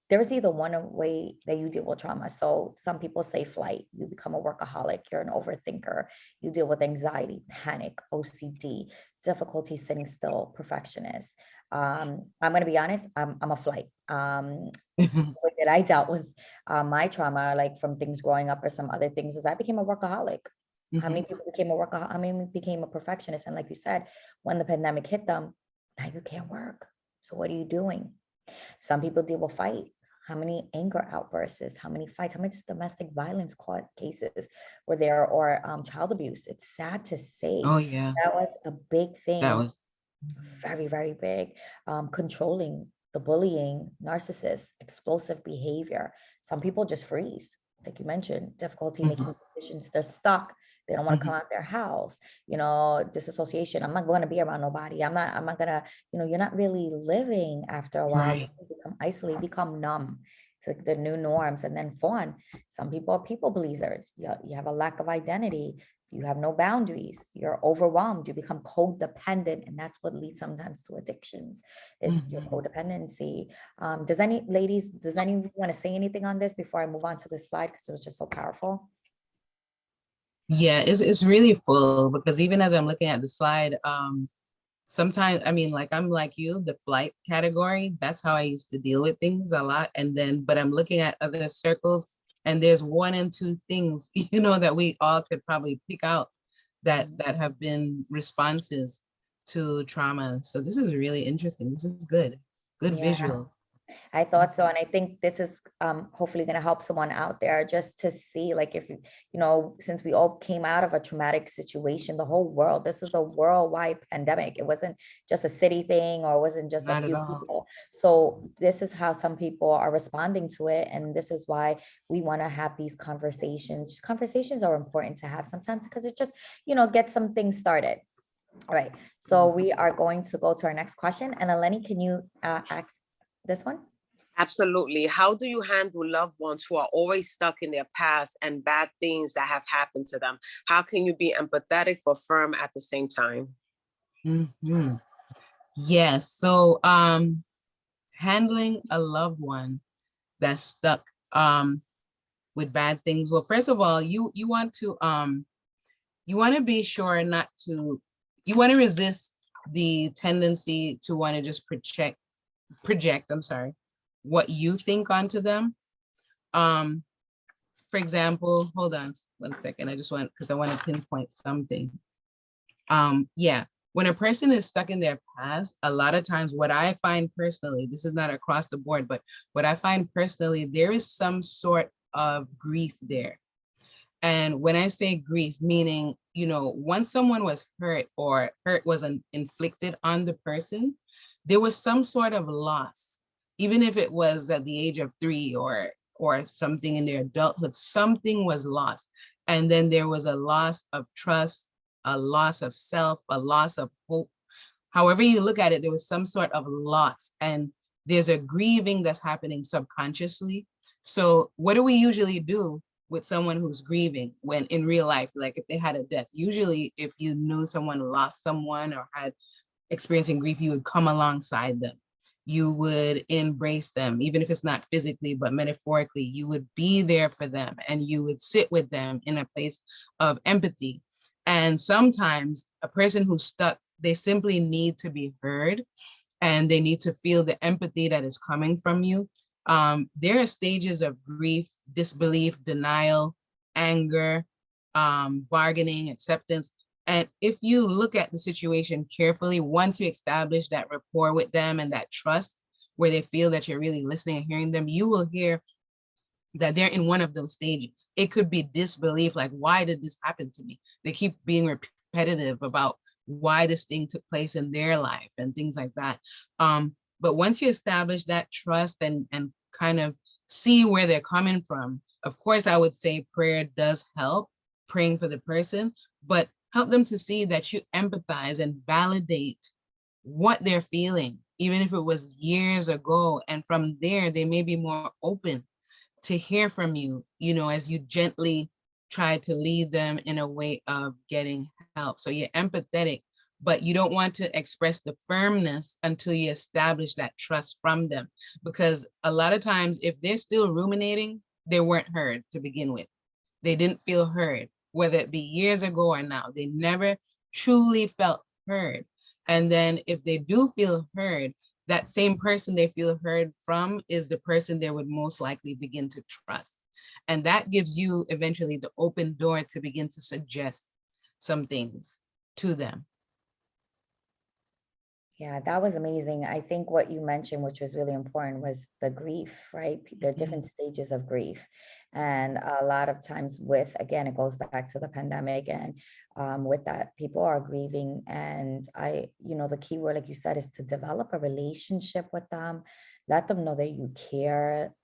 Speaker 1: there's either one way that you deal with trauma. So some people say flight, you become a workaholic, you're an overthinker, you deal with anxiety, panic, OCD, difficulty sitting still, perfectionist. I'm going to be honest, I'm a flight. That I dealt with my trauma, like from things growing up or some other things, is I became a workaholic. How many people became a workaholic? How many became a perfectionist? And like you said, when the pandemic hit them, now you can't work. So what are you doing? Some people deal with fight. How many anger outbursts? How many fights? How many domestic violence cases were there, or child abuse? It's sad to say. That was a big thing. That was very, very big. Controlling, the bullying, narcissists, explosive behavior. Some people just freeze, like you mentioned, difficulty making decisions. They're stuck. They don't want to come out their house, you know, disassociation. I'm not going to be around nobody. I'm not gonna, you know, you're not really living after a while. You become isolated, become numb. It's like the new norms. And then fun. Some people are people pleasers. You have a lack of identity. you have no boundaries, you're overwhelmed, you become codependent, and that's what leads sometimes to addictions, is your
Speaker 3: Mhm.
Speaker 1: codependency. Does anyone want to say anything on this before I move on to this slide, because it was just so powerful?
Speaker 3: Yeah, it's really full because even as I'm looking at the slide, sometimes, I mean, like I'm like you, the flight category, that's how I used to deal with things a lot. And then, but I'm looking at other circles and there's one and two things, that we all could probably pick out that have been responses to trauma. So this is really interesting. This is good. Good
Speaker 1: Yeah.
Speaker 3: visual.
Speaker 1: I thought so. And I think this is hopefully going to help someone out there just to see, like, if since we all came out of a traumatic situation, the whole world, this is a worldwide pandemic. It wasn't just a city thing, or it wasn't just a
Speaker 3: Not at
Speaker 1: few
Speaker 3: all.
Speaker 1: people. So this is how some people are responding to it. And this is why we want to have these conversations. Conversations are important to have sometimes because it just, gets some things started. All right. So we are going to go to our next question. And Eleni, can you ask this one?
Speaker 2: Absolutely. How do you handle loved ones who are always stuck in their past and bad things that have happened to them? How can you be empathetic but firm at the same time?
Speaker 3: Mhm. Yes. So handling a loved one that's stuck with bad things. Well, first of all, you want to be sure not to, you want to resist the tendency to want to just project, I'm sorry, what you think onto them. Um, for example, hold on 1 second. Because I want to pinpoint something. Yeah, when a person is stuck in their past, a lot of times what I find personally, this is not across the board, but what I find personally, there is some sort of grief there. And when I say grief, meaning, once someone was hurt or hurt was inflicted on the person, there was some sort of loss, even if it was at the age of 3 or something in their adulthood, something was lost. And then there was a loss of trust, a loss of self, a loss of hope. However you look at it, there was some sort of loss, and there's a grieving that's happening subconsciously. So what do we usually do with someone who's grieving when in real life, like if they had a death? Usually if you knew someone lost someone or had experiencing grief, you would come alongside them. You would embrace them, even if it's not physically, but metaphorically, you would be there for them and you would sit with them in a place of empathy. And sometimes a person who's stuck, they simply need to be heard and they need to feel the empathy that is coming from you. There are stages of grief, disbelief, denial, anger, bargaining, acceptance. And if you look at the situation carefully, once you establish that rapport with them and that trust where they feel that you're really listening and hearing them, you will hear that they're in one of those stages. It could be disbelief, like, why did this happen to me? They keep being repetitive about why this thing took place in their life and things like that. But once you establish that trust and kind of see where they're coming from, of course, I would say prayer does help, praying for the person, but help them to see that you empathize and validate what they're feeling, even if it was years ago. And from there, they may be more open to hear from you, as you gently try to lead them in a way of getting help. So you're empathetic, but you don't want to express the firmness until you establish that trust from them. Because a lot of times, if they're still ruminating, they weren't heard to begin with. They didn't feel heard, whether it be years ago or now. They never truly felt heard. And then if they do feel heard, that same person they feel heard from is the person they would most likely begin to trust. And that gives you eventually the open door to begin to suggest some things to them.
Speaker 1: Yeah, that was amazing. I think what you mentioned, which was really important, was the grief, right? There are different stages of grief. And a lot of times again, it goes back to the pandemic, and with that, people are grieving. And the key word, like you said, is to develop a relationship with them, let them know that you care,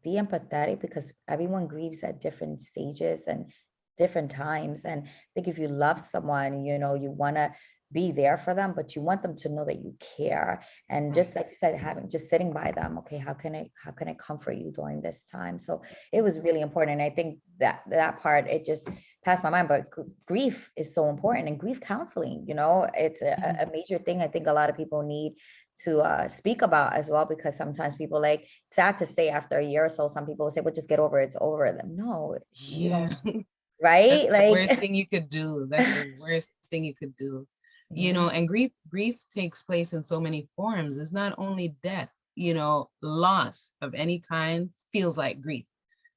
Speaker 1: be empathetic, because everyone grieves at different stages and different times. And I think if you love someone, you want to be there for them, but you want them to know that you care. And just like you said, just sitting by them. Okay, how can I comfort you during this time? So it was really important. And I think that part, it just passed my mind, but grief is so important, and grief counseling, you know, it's a major thing I think a lot of people need to speak about as well, because sometimes people, like, sad to say, after a year or so, some people say, well, just get over it, it's over. No, you
Speaker 3: Yeah.
Speaker 1: don't,
Speaker 3: That's
Speaker 1: right?
Speaker 3: the worst
Speaker 1: Like,
Speaker 3: thing you could do. That's the worst thing you could do. You
Speaker 1: yeah.
Speaker 3: know, and grief takes place in so many forms. It's not only death, you know, loss of any kind feels like grief.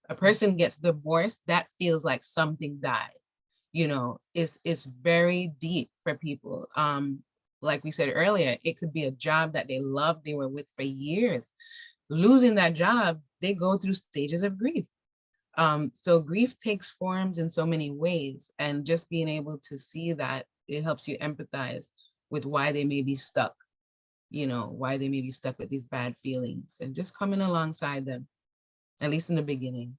Speaker 3: A person gets divorced, that feels like something died. You know, it's very deep for people. Like we said earlier, it could be a job that they loved, they were with for years. Losing that job, they go through stages of grief. So grief takes forms in so many ways, and just being able to see that, it helps you empathize with why they may be stuck, you know, why they may be stuck with these bad feelings, and just coming alongside them, at least in the beginning.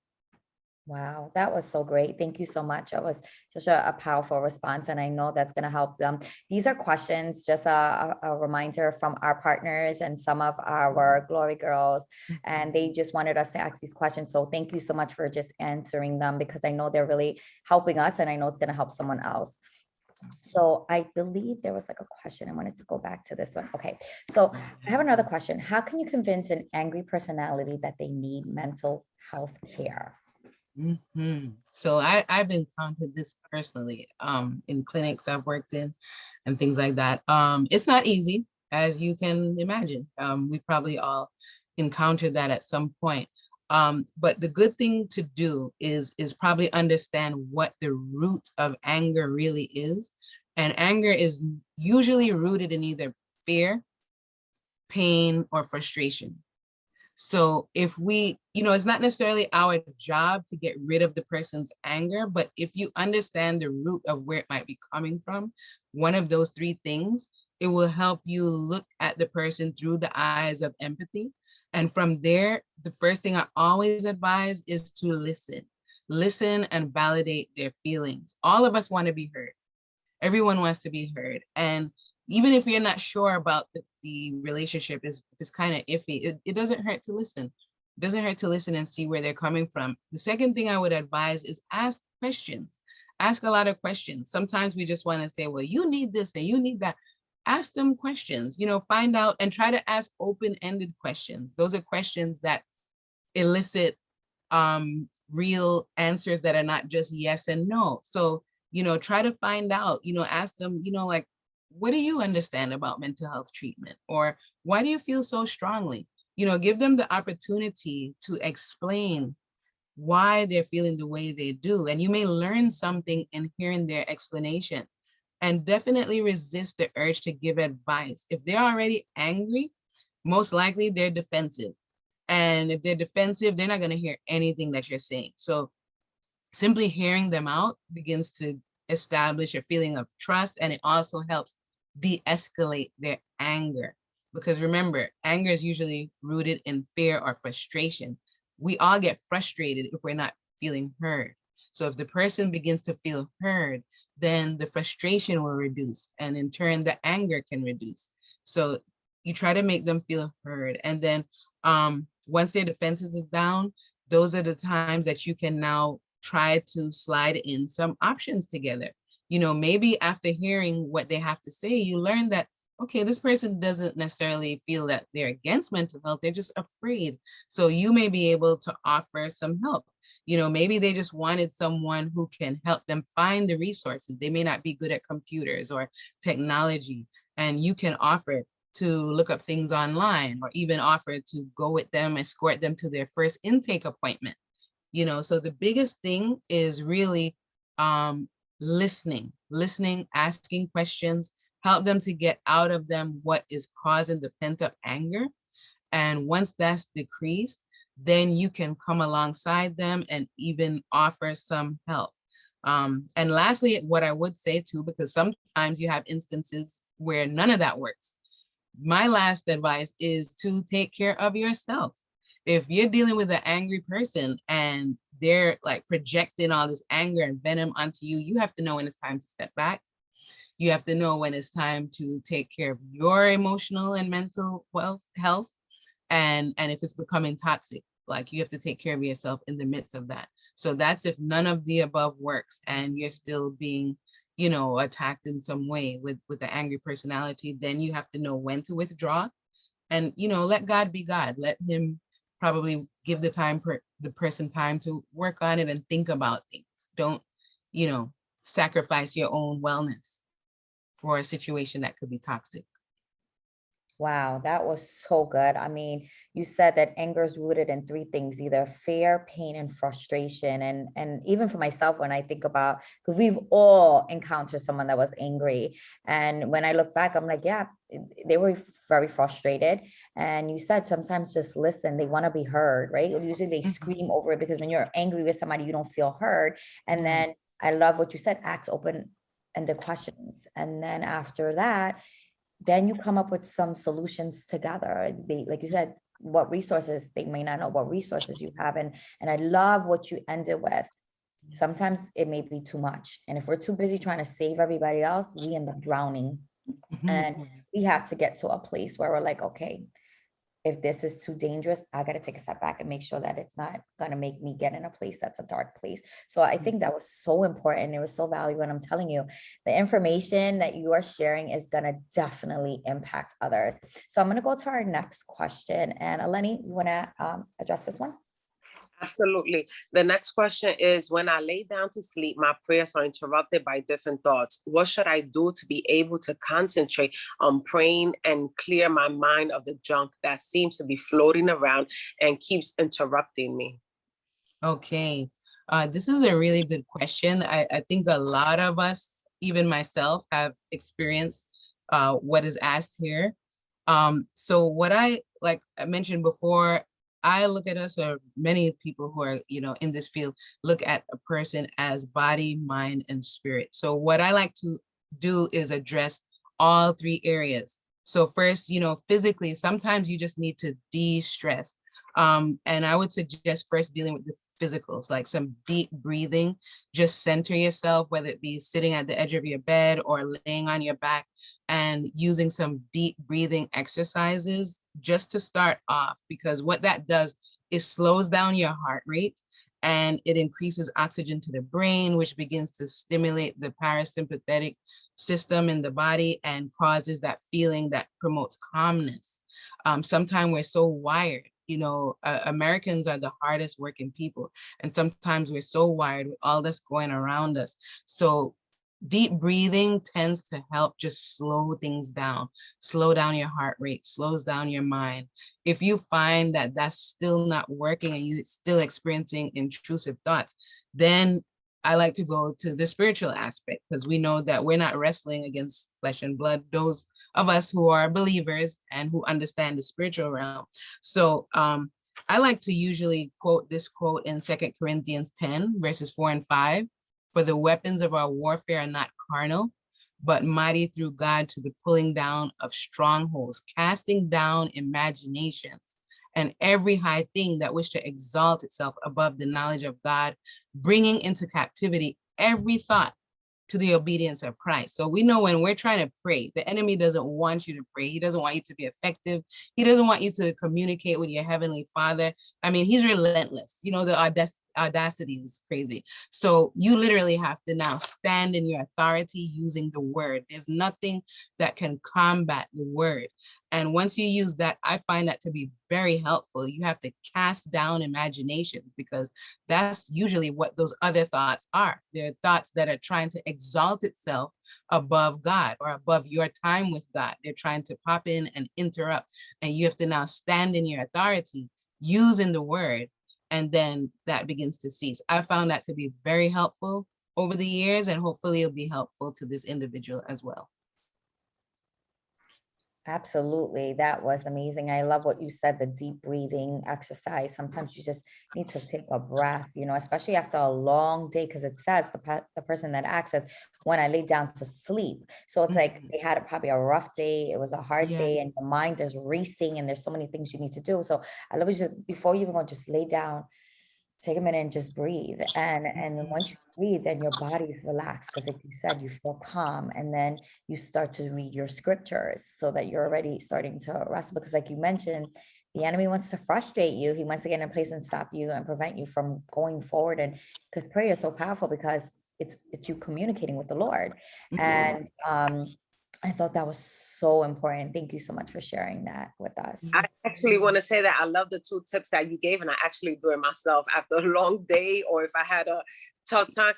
Speaker 1: Wow, that was so great. Thank you so much. It was just a powerful response, and I know that's going to help them. These are questions, just a reminder from our partners and some of our Glory Girls, and they just wanted us to ask these questions. So thank you so much for just answering them, because I know they're really helping us, and I know it's going to help someone else. So I believe there was like a question. I wanted to go back to this one. Okay, so I have another question. How can you convince an angry personality that they need mental health care?
Speaker 3: So I've encountered this personally in clinics I've worked in and things like that. It's not easy, as you can imagine. We probably all encountered that at some point. But the good thing to do is probably understand what the root of anger really is. And anger is usually rooted in either fear, pain, or frustration. So if we, you know, it's not necessarily our job to get rid of the person's anger, but if you understand the root of where it might be coming from, one of those three things, it will help you look at the person through the eyes of empathy. And from there, the first thing I always advise is to listen. Listen and validate their feelings. All of us want to be heard. Everyone wants to be heard. And even if you're not sure about the relationship is kind of iffy, it doesn't hurt to listen. It doesn't hurt to listen and see where they're coming from. The second thing I would advise is ask questions. Ask a lot of questions. Sometimes we just want to say, well, you need this and you need that. Ask them questions, you know, find out and try to ask open-ended questions. Those are questions that elicit real answers that are not just yes and no. So, you know, try to find out, you know, ask them, you know, like, what do you understand about mental health treatment? Or why do you feel so strongly? You know, give them the opportunity to explain why they're feeling the way they do. And you may learn something in hearing their explanation. And definitely resist the urge to give advice. If they're already angry, most likely they're defensive. And if they're defensive, they're not going to hear anything that you're saying. So simply hearing them out begins to establish a feeling of trust, and it also helps de-escalate their anger. Because remember, anger is usually rooted in fear or frustration. We all get frustrated if we're not feeling heard. So if the person begins to feel heard, then the frustration will reduce, and in turn, the anger can reduce. So you try to make them feel heard. And then once their defenses is down, those are the times that you can now try to slide in some options together. You know, maybe after hearing what they have to say, you learn that, okay, this person doesn't necessarily feel that they're against mental health, they're just afraid. So you may be able to offer some help. You know, maybe they just wanted someone who can help them find the resources. They may not be good at computers or technology, and you can offer to look up things online, or even offer to go with them, escort them to their first intake appointment. You know, so the biggest thing is really listening, asking questions, help them to get out of them what is causing the pent up anger. And once that's decreased, then you can come alongside them and even offer some help. And lastly, what I would say too, because sometimes you have instances where none of that works. My last advice is to take care of yourself. If you're dealing with an angry person and they're like projecting all this anger and venom onto you, you have to know when it's time to step back. You have to know when it's time to take care of your emotional and mental health. And if it's becoming toxic, like, you have to take care of yourself in the midst of that. So that's if none of the above works and you're still being, you know, attacked in some way with the angry personality, then you have to know when to withdraw and, you know, let God be God. Let him probably give the person time to work on it and think about things. Don't, you know, sacrifice your own wellness for a situation that could be toxic.
Speaker 1: Wow, that was so good. I mean, you said that anger is rooted in three things, either fear, pain, and frustration. And even for myself, when I think about, because we've all encountered someone that was angry. And when I look back, I'm like, yeah, they were very frustrated. And you said sometimes just listen, they want to be heard, right? Usually they scream over it because when you're angry with somebody, you don't feel heard. And then I love what you said, ask open-ended questions. And then after that, then you come up with some solutions together. Like you said, what resources, they may not know what resources you have. And I love what you ended with. Sometimes it may be too much. And if we're too busy trying to save everybody else, we end up drowning. And we have to get to a place where we're like, okay, if this is too dangerous, I got to take a step back and make sure that it's not going to make me get in a place that's a dark place. So I think that was so important. It was so valuable. And I'm telling you, the information that you are sharing is going to definitely impact others. So I'm going to go to our next question. And Eleni, you want to address this one?
Speaker 2: Absolutely. The next question is, when I lay down to sleep, my prayers are interrupted by different thoughts. What should I do to be able to concentrate on praying and clear my mind of the junk that seems to be floating around and keeps interrupting me?
Speaker 3: Okay. This is a really good question. I think a lot of us, even myself, have experienced what is asked here. So what like I mentioned before, I look at us, or many people who are, you know, in this field, look at a person as body, mind, and spirit. So what I like to do is address all three areas. So first, you know, physically, sometimes you just need to de-stress. And I would suggest first dealing with the physicals, like some deep breathing. Just center yourself, whether it be sitting at the edge of your bed or laying on your back, and using some deep breathing exercises just to start off, because what that does is slows down your heart rate and it increases oxygen to the brain, which begins to stimulate the parasympathetic system in the body and causes that feeling that promotes calmness. Sometimes we're so wired, you know, Americans are the hardest working people. And sometimes we're so wired with all that's going around us. So deep breathing tends to help just slow things down, slow down your heart rate, slows down your mind. If you find that that's still not working and you're still experiencing intrusive thoughts, then I like to go to the spiritual aspect, because we know that we're not wrestling against flesh and blood, those of us who are believers and who understand the spiritual realm. So I like to usually quote this quote in 2 Corinthians 10, verses 4 and 5. For the weapons of our warfare are not carnal, but mighty through God to the pulling down of strongholds, casting down imaginations and every high thing that wish to exalt itself above the knowledge of God, bringing into captivity every thought to the obedience of Christ. So we know when we're trying to pray, the enemy doesn't want you to pray. He doesn't want you to be effective. He doesn't want you to communicate with your heavenly Father. I mean, he's relentless. You know, the audacity is crazy. So you literally have to now stand in your authority using the word. There's nothing that can combat the word. And once you use that, I find that to be very helpful. You have to cast down imaginations, because that's usually what those other thoughts are. They're thoughts that are trying to exalt itself above God or above your time with God. They're trying to pop in and interrupt. And you have to now stand in your authority using the word, and then that begins to cease. I found that to be very helpful over the years, and hopefully it'll be helpful to this individual as well.
Speaker 1: Absolutely. That was amazing. I love what you said, the deep breathing exercise. Sometimes you just need to take a breath, you know, especially after a long day, because it says the person that asks us, when I lay down to sleep. So it's like they had probably a rough day. It was a hard day, and your mind is racing and there's so many things you need to do. So I love you, just before you even go, just lay down, take a minute and just breathe. And then once you breathe, then your body is relaxed, because like you said, you feel calm, and then you start to read your scriptures so that you're already starting to rest. Because like you mentioned, the enemy wants to frustrate you. He wants to get in place and stop you and prevent you from going forward. And because prayer is so powerful, because it's you communicating with the Lord. And I thought that was so important. Thank you so much for sharing that with us.
Speaker 2: I actually want to say that I love the 2 tips that you gave, and I actually do it myself after a long day, or if I had a tough time.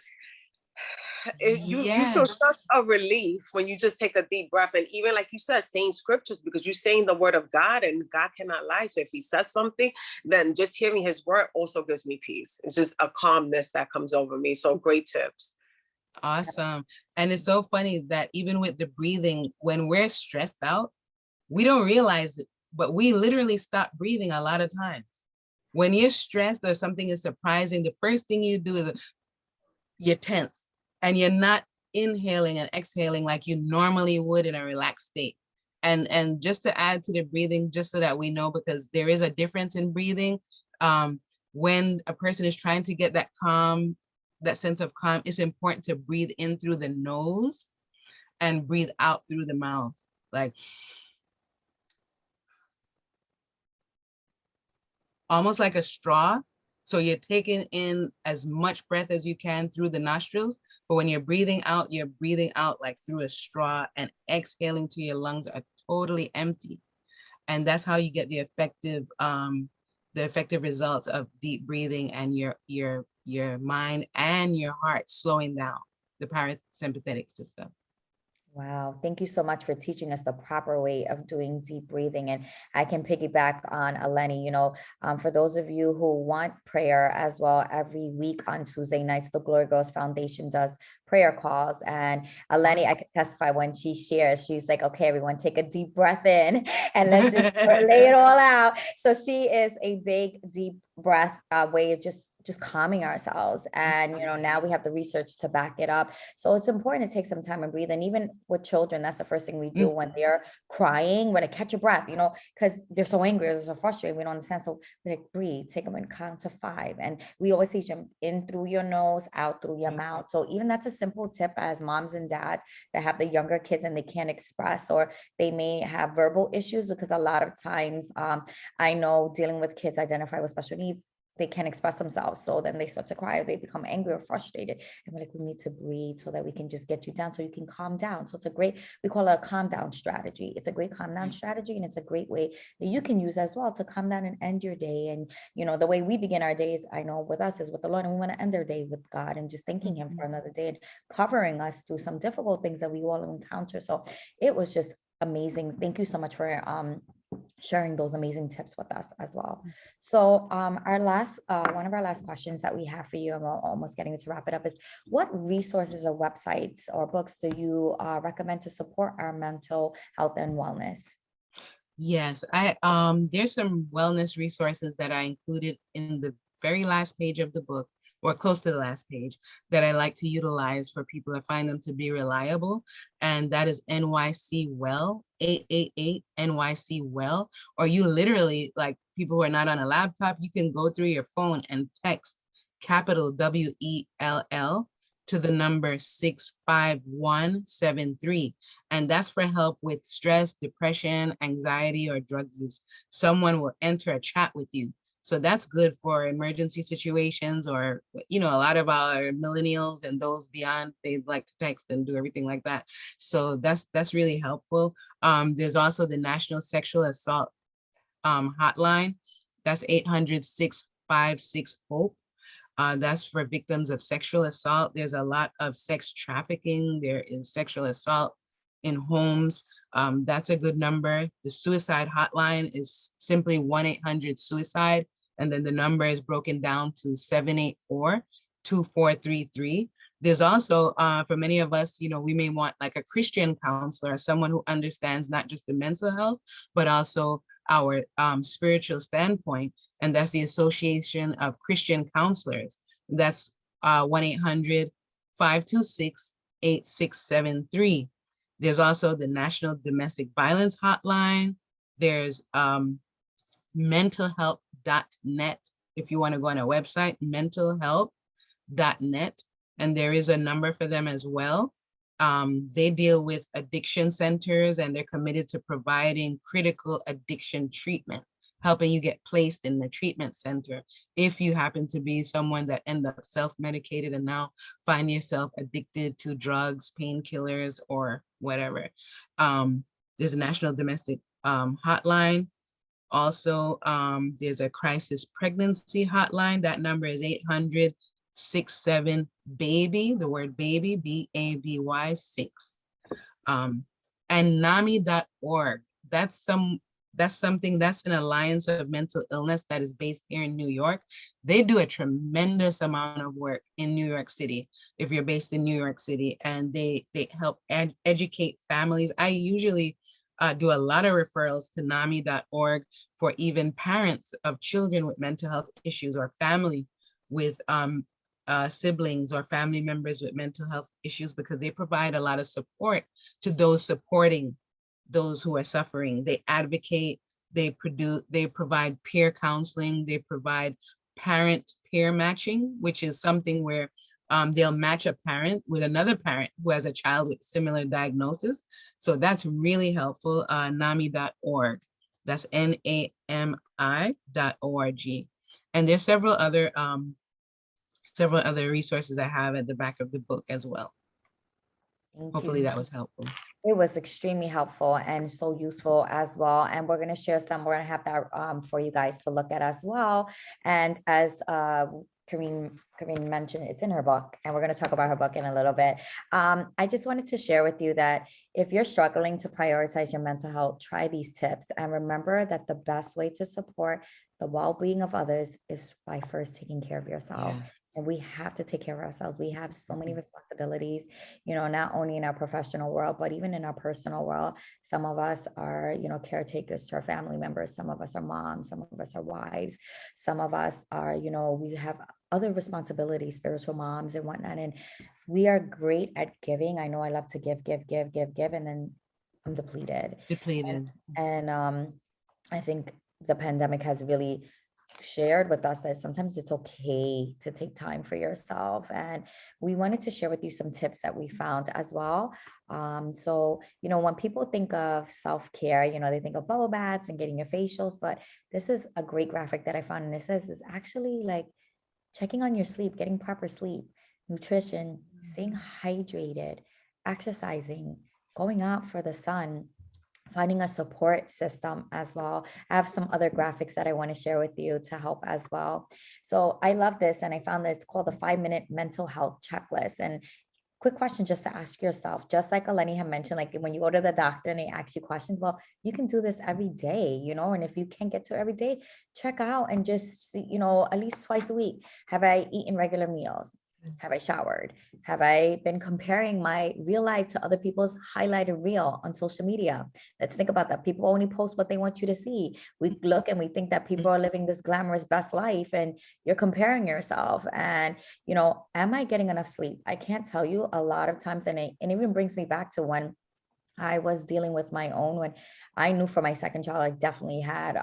Speaker 2: You feel such a relief when you just take a deep breath, and even like you said, saying scriptures, because you're saying the word of God, and God cannot lie. So if he says something, then just hearing his word also gives me peace. It's just a calmness that comes over me. So great tips.
Speaker 3: Awesome. And it's so funny that even with the breathing, when we're stressed out, we don't realize it, but we literally stop breathing a lot of times. When you're stressed or something is surprising, the first thing you do is you're tense and you're not inhaling and exhaling like you normally would in a relaxed state. And just to add to the breathing, just so that we know, because there is a difference in breathing. When a person is trying to get that calm, that sense of calm, it's important to breathe in through the nose and breathe out through the mouth. Like almost like a straw. So you're taking in as much breath as you can through the nostrils, but when you're breathing out like through a straw, and exhaling to your lungs are totally empty. And that's how you get the effective results of deep breathing, and your mind and your heart slowing down the parasympathetic system.
Speaker 1: Wow. Thank you so much for teaching us the proper way of doing deep breathing. And I can piggyback on Eleni, for those of you who want prayer as well, every week on Tuesday nights, the Glory Girls Foundation does prayer calls. And Eleni, I can testify when she shares, she's like, okay, everyone take a deep breath in and let's just lay it all out. So she is a big, deep breath way of just calming ourselves. And, now we have the research to back it up. So it's important to take some time and breathe. And even with children, that's the first thing we do when they're crying, when they catch your breath, because they're so angry, they're so frustrated, we don't understand. So we like, breathe, take them and count to 5. And we always teach them in through your nose, out through your mouth. So even that's a simple tip as moms and dads that have the younger kids and they can't express, or they may have verbal issues, because a lot of times I know dealing with kids identified with special needs, they can't express themselves. So then they start to cry, or they become angry or frustrated. And we're like, we need to breathe so that we can just get you down so you can calm down. So it's a great, we call it a calm down strategy. It's a great calm down strategy. And it's a great way that you can use as well to calm down and end your day. And, the way we begin our days, I know with us, is with the Lord, and we want to end our day with God and just thanking him for another day and covering us through some difficult things that we all encounter. So it was just amazing. Thank you so much for sharing those amazing tips with us as well. So our last one of our last questions that we have for you, and we're almost getting to wrap it up, is what resources or websites or books do you recommend to support our mental health and wellness?
Speaker 3: Yes, there's some wellness resources that I included in the very last page of the book, or close to the last page, that I like to utilize for people that find them to be reliable. And that is NYC Well, 888 NYC Well. Or you literally, like people who are not on a laptop, you can go through your phone and text capital WELL to the number 65173. And that's for help with stress, depression, anxiety, or drug use. Someone will enter a chat with you. So that's good for emergency situations, or, a lot of our millennials and those beyond, they like to text and do everything like that. So that's really helpful. There's also the National Sexual Assault Hotline. That's 800-656-HOPE. That's for victims of sexual assault. There's a lot of sex trafficking. There is sexual assault in homes. That's a good number. The suicide hotline is simply 1-800-SUICIDE. And then the number is broken down to 784-2433. There's also, for many of us, we may want like a Christian counselor, someone who understands not just the mental health, but also our spiritual standpoint. And that's the Association of Christian Counselors. That's 1-800-526-8673. There's also the National Domestic Violence Hotline. There's mentalhealth.net. If you want to go on our website, mentalhealth.net. And there is a number for them as well. They deal with addiction centers, and they're committed to providing critical addiction treatment, helping you get placed in the treatment center if you happen to be someone that end up self-medicated and now find yourself addicted to drugs, painkillers, or whatever. There's a National Domestic Hotline. Also, there's a crisis pregnancy hotline. That number is 800-67-BABY, the word baby, BABY 6. And NAMI.org. That's something that's an alliance of mental illness that is based here in New York. They do a tremendous amount of work in New York City, if you're based in New York City, and they help educate families. I usually do a lot of referrals to NAMI.org for even parents of children with mental health issues, or family with siblings or family members with mental health issues, because they provide a lot of support to those supporting those who are suffering. They advocate, they provide peer counseling, they provide parent peer matching, which is something where they'll match a parent with another parent who has a child with similar diagnosis. So that's really helpful. NAMI.org. That's NAMI.org. And there's several other resources I have at the back of the book as well. Hopefully that was helpful.
Speaker 1: It was extremely helpful and so useful as well. And we're going to share some, we're going to have that for you guys to look at as well. And as Karine mentioned, it's in her book, and we're going to talk about her book in a little bit. I just wanted to share with you that if you're struggling to prioritize your mental health, try these tips. And remember that the best way to support the well-being of others is by first taking care of yourself.
Speaker 3: Yes.
Speaker 1: And we have to take care of ourselves. We have so many responsibilities, not only in our professional world, but even in our personal world. Some of us are, caretakers to our family members. Some of us are moms. Some of us are wives. Some of us are, we have other responsibilities, spiritual moms and whatnot. And we are great at giving. I know I love to give, and then I'm depleted. And I think the pandemic has really shared with us that sometimes it's okay to take time for yourself. And we wanted to share with you some tips that we found as well. So, when people think of self-care, they think of bubble baths and getting your facials, but this is a great graphic that I found. And it says is actually like checking on your sleep, getting proper sleep, nutrition, staying hydrated, exercising, going out for the sun, finding a support system as well. I have some other graphics that I want to share with you to help as well. So I love this. And I found that it's called the 5-minute mental health checklist. And quick question just to ask yourself, just like Eleni had mentioned, like when you go to the doctor and they ask you questions, well, you can do this every day, and if you can't get to every day, check out and just see, at least twice a week. Have I eaten regular meals? Have I showered? Have I been comparing my real life to other people's highlighted reel on social media? Let's think about that. People only post what they want you to see. We look and we think that people are living this glamorous best life, and you're comparing yourself. And, am I getting enough sleep? I can't tell you a lot of times. And it even brings me back to when I was dealing with my own, when I knew for my second child, I definitely had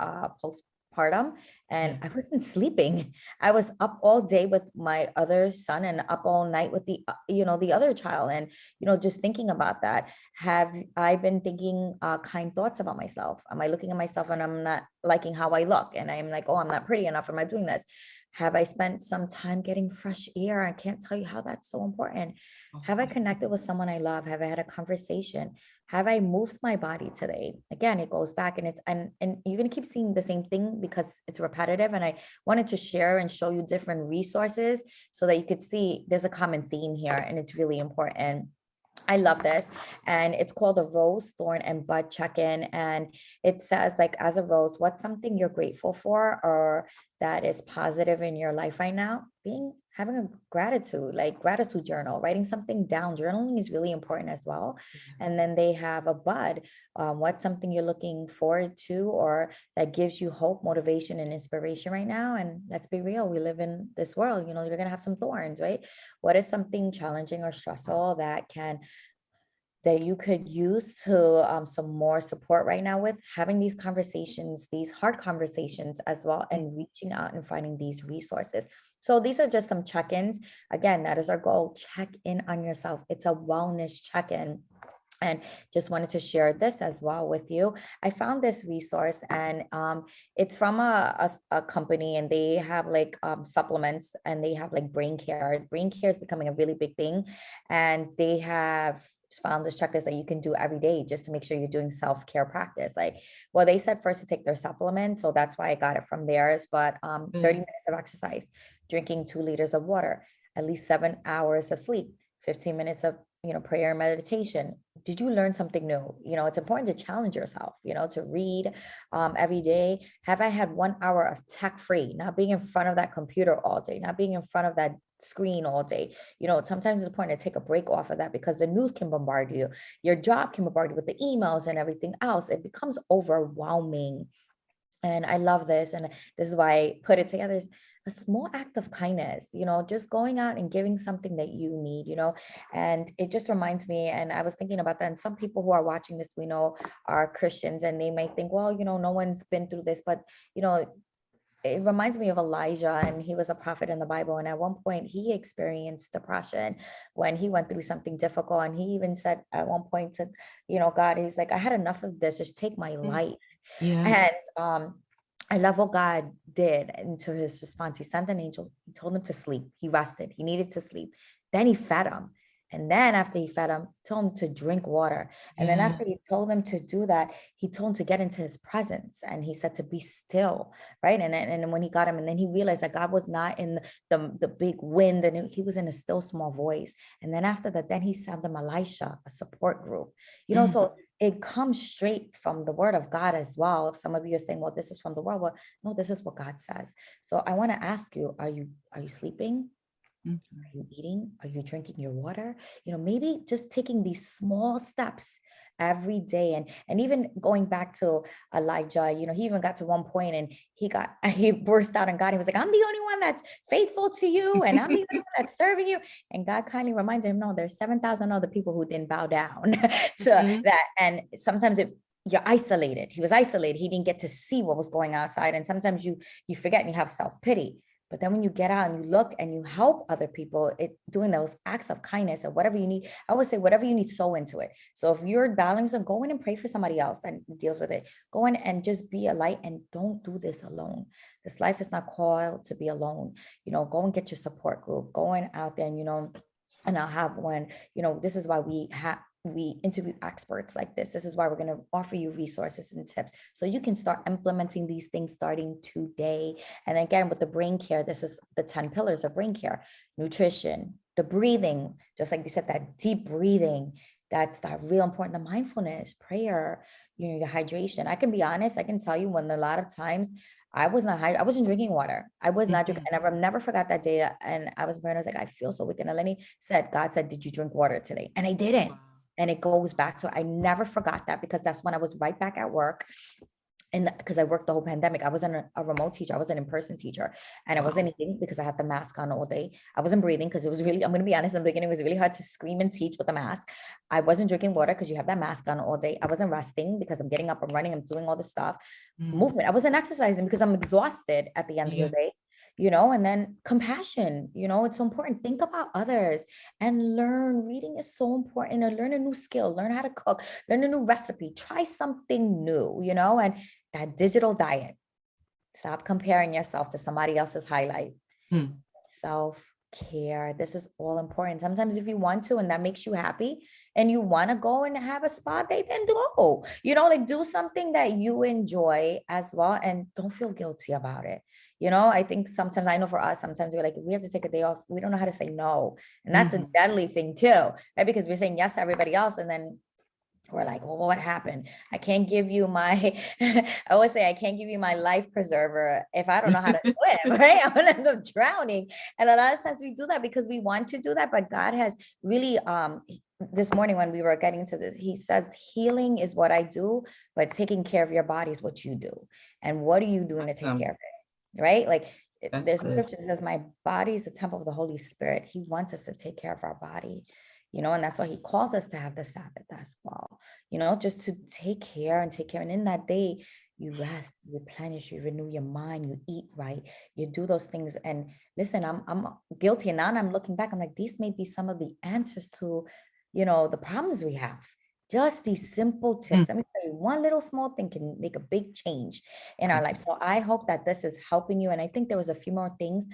Speaker 1: postpartum, and I wasn't sleeping. I was up all day with my other son and up all night with the other child. And, just thinking about that, have I been thinking kind thoughts about myself? Am I looking at myself and I'm not liking how I look? And I'm like, oh, I'm not pretty enough. Am I doing this? Have I spent some time getting fresh air? I can't tell you how that's so important. Have I connected with someone I love? Have I had a conversation? Have I moved my body today? Again, it goes back, and and you're going to keep seeing the same thing because it's repetitive. And I wanted to share and show you different resources so that you could see there's a common theme here, and it's really important. I love this. And it's called a rose, thorn, and bud check-in. And it says, like, as a rose, what's something you're grateful for or that is positive in your life right now? Having a gratitude journal, writing something down. Journaling is really important as well. And then they have a bud. What's something you're looking forward to or that gives you hope, motivation, and inspiration right now? And let's be real, we live in this world, you're going to have some thorns, right? What is something challenging or stressful that you could use to some more support right now with having these conversations, these hard conversations as well, and reaching out and finding these resources. So these are just some check-ins. Again, that is our goal. Check in on yourself. It's a wellness check-in. And just wanted to share this as well with you. I found this resource, and it's from a company, and they have like supplements, and they have like brain care. Brain care is becoming a really big thing. And they have found this checklist that you can do every day just to make sure you're doing self-care practice. Like, well, they said first to take their supplement. So that's why I got it from theirs. But 30 minutes of exercise, drinking 2 liters of water, at least 7 hours of sleep, 15 minutes of prayer and meditation. Did you learn something new? It's important to challenge yourself, to read every day. Have I had 1 hour of tech free, not being in front of that computer all day, not being in front of that screen all day? Sometimes it's important to take a break off of that, because the news can bombard you. Your job can bombard you with the emails and everything else. It becomes overwhelming. And I love this. And this is why I put it together. Is a small act of kindness, just going out and giving something that you need, and it just reminds me. And I was thinking about that. And some people who are watching this, we know, are Christians, and they might think, well, no one's been through this, but, it reminds me of Elijah, and he was a prophet in the Bible. And at one point he experienced depression when he went through something difficult. And he even said at one point to, God, he's like, I had enough of this, just take my life.
Speaker 3: Yeah.
Speaker 1: And I love what God did. And to his response, he sent an angel. He told him to sleep. He rested. He needed to sleep. Then he fed him. And then after he fed him, told him to drink water. And then after he told him to do that, he told him to get into his presence. And he said to be still, right? And then when he got him, and then he realized that God was not in the big wind, and he was in a still small voice. And then after that, then he sent them Elisha, a support group, so it comes straight from the word of God as well. If some of you are saying, well, this is from the world, well, no, this is what God says. So I want to ask you, are you sleeping? Are you eating? Are you drinking your water? Maybe just taking these small steps every day. And even going back to Elijah, he even got to one point, and he burst out on God. He was like, I'm the only one that's faithful to you, and I'm the only one that's serving you. And God kindly reminded him, no, there's 7,000 other people who didn't bow down to that. And sometimes you're isolated. He was isolated. He didn't get to see what was going outside. And sometimes you forget, and you have self-pity. But then when you get out and you look and you help other people, doing those acts of kindness or whatever you need, I would say whatever you need, sow into it. So if you're balancing, go in and pray for somebody else and deals with it. Go in and just be a light, and don't do this alone. This life is not called to be alone. Go and get your support group, going out there, and I'll have one, this is why we interview experts like this. This is why we're going to offer you resources and tips so you can start implementing these things starting today. And again, with the brain care, this is the 10 pillars of brain care: nutrition, the breathing, just like you said, that deep breathing, that's that real important, the mindfulness, prayer, your hydration. I can be honest, I can tell you, when a lot of times I wasn't drinking water. I was not drinking. And I never forgot that day. And I was praying. I was like, I feel so weak. And Eleni said, God said, did you drink water today? And I didn't. Wow. And it goes back to, I never forgot that, because that's when I was right back at work. And because I worked the whole pandemic, I wasn't a remote teacher. I was an in-person teacher, and I wasn't eating because I had the mask on all day. I wasn't breathing because it was really, I'm going to be honest, in the beginning, it was really hard to scream and teach with the mask. I wasn't drinking water because you have that mask on all day. I wasn't resting because I'm getting up and running. I'm doing all this stuff. Movement. I wasn't exercising because I'm exhausted at the end of the day. And then compassion, it's so important. Think about others and learn. Reading is so important. And learn a new skill, learn how to cook, learn a new recipe, try something new, and that digital diet. Stop comparing yourself to somebody else's highlight. Self-care. This is all important. Sometimes if you want to, and that makes you happy, and you want to go and have a spa day, then go, do something that you enjoy as well. And don't feel guilty about it. I think sometimes, I know for us, sometimes we're like, we have to take a day off. We don't know how to say no. And that's a deadly thing too, right? Because we're saying yes to everybody else. And then we're like, well, what happened? I can't give you my, I always say, I can't give you my life preserver if I don't know how to swim, right? I'm going to end up drowning. And a lot of times we do that because we want to do that. But God has really, this morning when we were getting into this, he says, healing is what I do, but taking care of your body is what you do. And what are you doing to take care of it? Right? Like there's scripture that says, my body is the temple of the Holy Spirit. He wants us to take care of our body, and that's why he calls us to have the Sabbath as well, just to take care. And in that day, you rest, you replenish, you renew your mind, you eat right, you do those things. And listen, I'm guilty. And now I'm looking back, I'm like, these may be some of the answers to, the problems we have. Just these simple tips. Let me tell you, one little small thing can make a big change in our life. So I hope that this is helping you. And I think there was a few more things,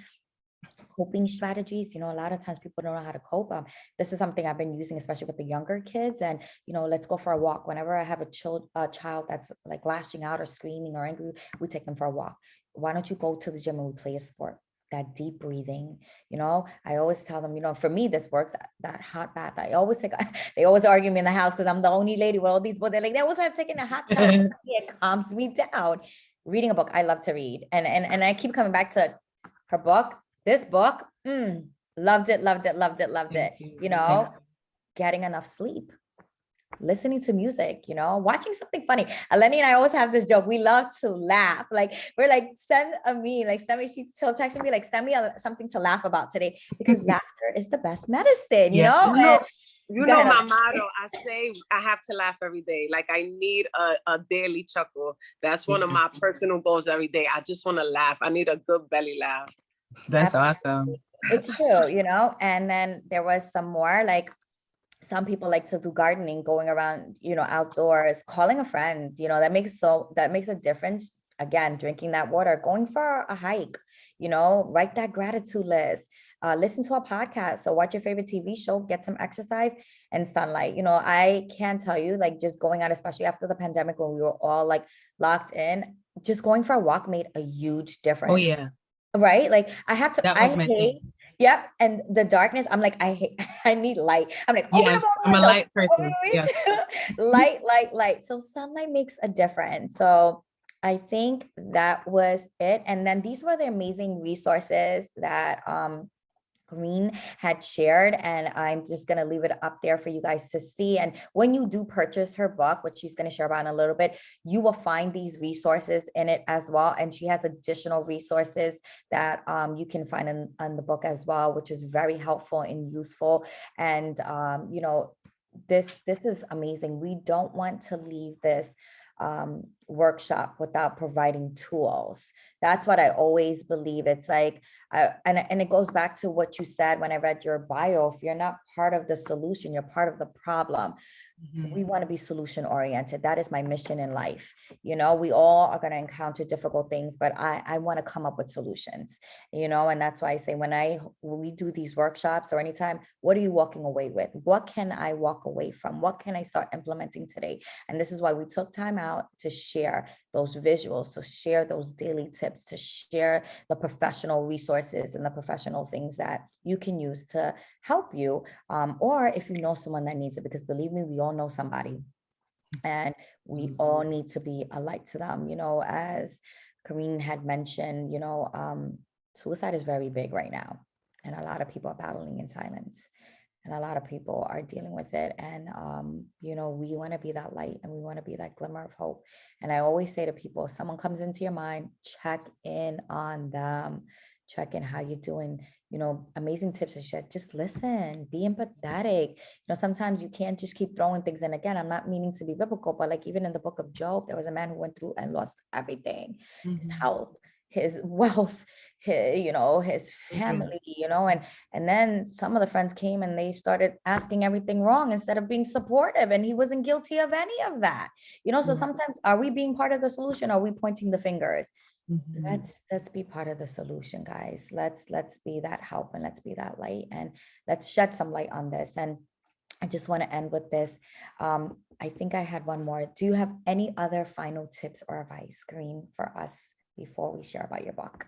Speaker 1: coping strategies. A lot of times people don't know how to cope. This is something I've been using, especially with the younger kids. And, let's go for a walk. Whenever I have a child that's like lashing out or screaming or angry, we take them for a walk. Why don't you go to the gym and we play a sport? That deep breathing, I always tell them, for me, this works, that hot bath. I always take, they always argue me in the house because I'm the only lady with all these, but they're like, they always have taken a hot shower. It calms me down. Reading a book. I love to read. And I keep coming back to her book, this book, loved it. Getting enough sleep, listening to music, watching something funny. Eleni and I always have this joke. We love to laugh. Like, we're like, send me, she'll text me, like, send me something to laugh about today, because laughter is the best medicine,
Speaker 3: Yeah.
Speaker 2: You know my motto. I say I have to laugh every day. Like, I need a daily chuckle. That's one of my personal goals every day. I just want to laugh. I need a good belly laugh.
Speaker 3: That's awesome.
Speaker 1: It's true, and then there was some more, like, some people like to do gardening, going around, outdoors, calling a friend, that makes a difference. Again, drinking that water, going for a hike, write that gratitude list, listen to a podcast. So watch your favorite TV show, get some exercise and sunlight. I can tell you, like, just going out, especially after the pandemic when we were all like locked in, just going for a walk made a huge difference.
Speaker 3: Oh yeah.
Speaker 1: Right? Like, I have to,
Speaker 3: That was my thing.
Speaker 1: Yep. And the darkness, I'm like, I need light. I'm like,
Speaker 3: yes, I'm a light person. Yes.
Speaker 1: Light. So sunlight makes a difference. So I think that was it. And then these were the amazing resources that Green had shared, and I'm just going to leave it up there for you guys to see. And when you do purchase her book, which she's going to share about in a little bit, you will find these resources in it as well. And she has additional resources that you can find in the book as well, which is very helpful and useful. And this is amazing. We don't want to leave this workshop without providing tools. That's what I always believe. It's like, and it goes back to what you said when I read your bio. If you're not part of the solution, you're part of the problem. We want to be solution oriented. That is my mission in life. We all are going to encounter difficult things, but I want to come up with solutions, and that's why I say when we do these workshops or anytime, what are you walking away with? What can I walk away from? What can I start implementing today? And this is why we took time out to share those visuals, to share those daily tips, to share the professional resources and the professional things that you can use to help you. Or if you know someone that needs it, because believe me, we all know somebody, and we all need to be a light to them. As Karine had mentioned, suicide is very big right now, and a lot of people are battling in silence, and a lot of people are dealing with it. And we want to be that light, and we want to be that glimmer of hope. And I always say to people, if someone comes into your mind, check in on them, check in how you're doing. Amazing tips. I said, just listen, be empathetic. Sometimes you can't just keep throwing things in. Again, I'm not meaning to be biblical, but like even in the book of Job, there was a man who went through and lost everything, his health, his wealth, his family, and then some of the friends came and they started asking everything wrong instead of being supportive, and he wasn't guilty of any of that. So sometimes, are we being part of the solution? Are we pointing the fingers? Let's be part of the solution, guys. Let's be that help, and let's be that light, and let's shed some light on this. And I just want to end with this. I think I had one more. Do you have any other final tips or advice, Green, for us before we share about your book?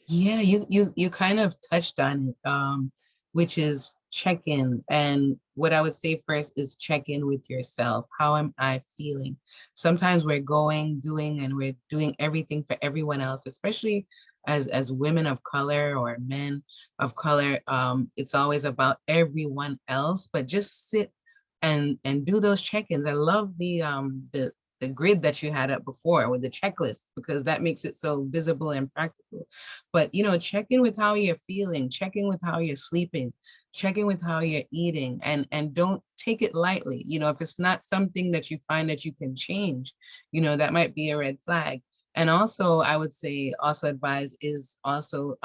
Speaker 3: Yeah, you kind of touched on it, which is check in. And what I would say first is check in with yourself. How am I feeling? Sometimes we're we're doing everything for everyone else, especially as women of color or men of color. It's always about everyone else, but just sit and do those check-ins. I love the grid that you had up before with the checklist, because that makes it so visible and practical. But check in with how you're feeling, check in with how you're sleeping, check in with how you're eating, and don't take it lightly. If it's not something that you find that you can change, that might be a red flag. And also, I would say also advise is also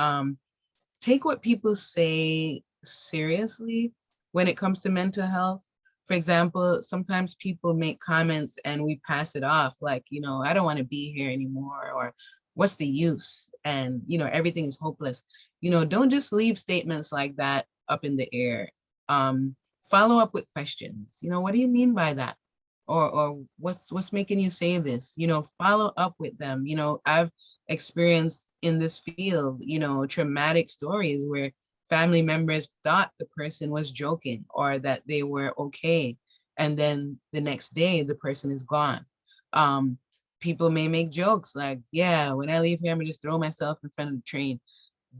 Speaker 3: take what people say seriously when it comes to mental health. For example, sometimes people make comments and we pass it off like, I don't want to be here anymore, or what's the use? And, everything is hopeless. Don't just leave statements like that up in the air. Follow up with questions. What do you mean by that? Or what's making you say this? Follow up with them. I've experienced in this field, traumatic stories where family members thought the person was joking or that they were okay. And then the next day, the person is gone. People may make jokes like, yeah, when I leave here, I'm gonna just throw myself in front of the train.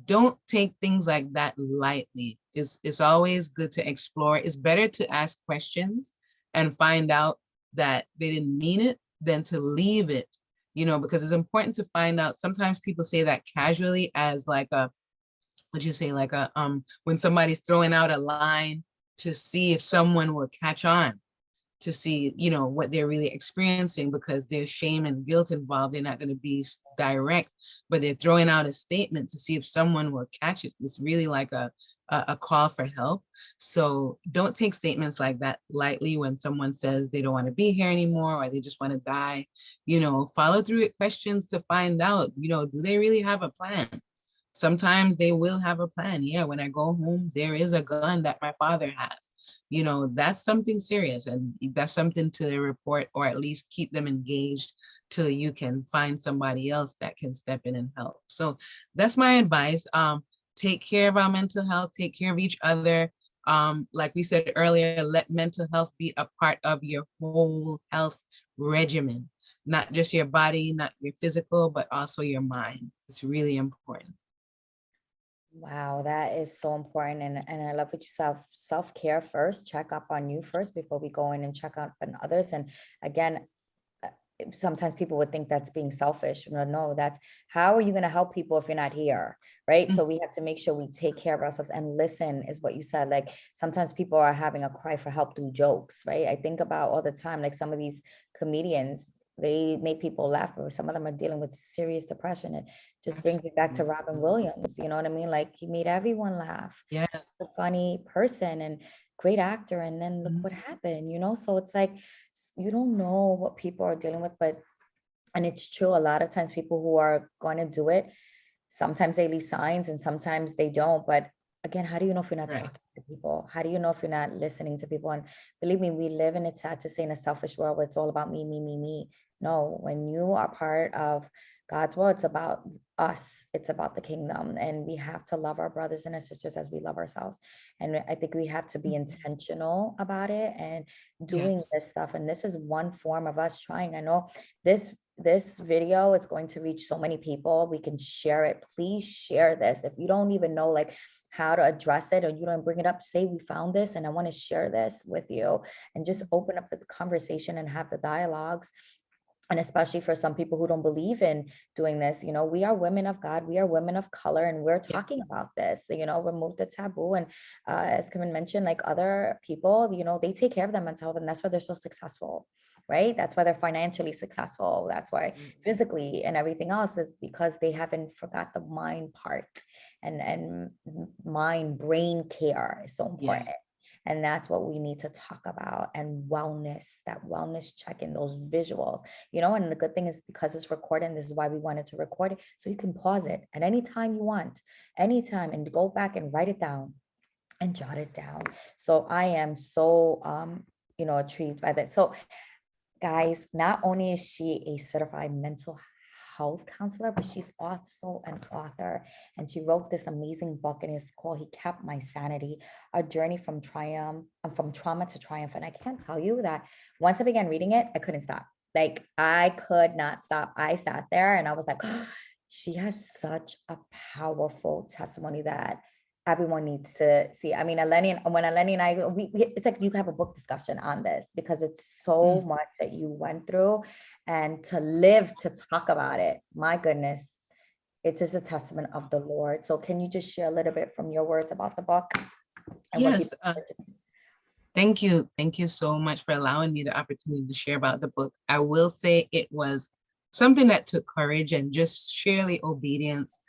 Speaker 3: Don't take things like that lightly. It's always good to explore. It's better to ask questions and find out that they didn't mean it than to leave it, because it's important to find out. Sometimes people say that casually as like a, what'd you say, like a, when somebody's throwing out a line to see if someone will catch on, to see, what they're really experiencing, because there's shame and guilt involved. They're not going to be direct, but they're throwing out a statement to see if someone will catch it. It's really like a call for help. So don't take statements like that lightly when someone says they don't want to be here anymore or they just want to die. Follow through with questions to find out, do they really have a plan? Sometimes they will have a plan. Yeah, when I go home, there is a gun that my father has. That's something serious, and that's something to report, or at least keep them engaged till you can find somebody else that can step in and help. So that's my advice. Take care of our mental health, take care of each other. Like we said earlier, let mental health be a part of your whole health regimen, not just your body, not your physical, but also your mind. It's really important.
Speaker 1: Wow, that is so important. And I love what you said, self-care first, check up on you first before we go in and check up on others. And again, sometimes people would think that's being selfish. No, that's how are you going to help people if you're not here, right? So we have to make sure we take care of ourselves and listen, is what you said. Like sometimes people are having a cry for help through jokes, right? I think about all the time, like some of these comedians, they make people laugh, or some of them are dealing with serious depression. It just brings me back to Robin Williams. You know what I mean? Like he made everyone laugh.
Speaker 3: Yeah.
Speaker 1: He's a funny person and great actor. And then look what happened, So it's like, you don't know what people are dealing with, and it's true. A lot of times people who are going to do it, sometimes they leave signs and sometimes they don't. But again, how do you know if you're not talking to people? How do you know if you're not listening to people? And believe me, we live in, it's sad to say, in a selfish world where it's all about me, me, me, me. No, when you are part of God's world, it's about us. It's about the kingdom. And we have to love our brothers and our sisters as we love ourselves. And I think we have to be intentional about it and doing this stuff. And this is one form of us trying. I know this video, it's going to reach so many people. We can share it. Please share this. If you don't even know like how to address it, or you don't bring it up, say we found this and I want to share this with you, and just open up the conversation and have the dialogues. And especially for some people who don't believe in doing this, we are women of God, we are women of color, and we're talking about this, remove the taboo. And as Kevin mentioned, like other people, they take care of their mental health, and that's why they're so successful, right? That's why they're financially successful. That's why physically and everything else is because they haven't forgot the mind part, and mind brain care is so important. And that's what we need to talk about. And wellness, that wellness check in, those visuals, and the good thing is because it's recorded, this is why we wanted to record it. So you can pause it at any time you want, anytime, and go back and write it down and jot it down. So I am so, intrigued by that. So guys, not only is she a certified mental health counselor, but she's also an author, and she wrote this amazing book, and it's called He Kept My Sanity: A Journey from Trauma to Triumph. And I can't tell you that once I began reading it, I couldn't stop. Like I could not stop. I sat there and I was like, oh, she has such a powerful testimony that everyone needs to see. I mean, Eleni and I, it's like you have a book discussion on this because it's so much that you went through, and to live to talk about it, my goodness, it is a testament of the Lord. So can you just share a little bit from your words about the book?
Speaker 3: Yes. Thank you. Thank you so much for allowing me the opportunity to share about the book. I will say it was something that took courage and just sheerly obedience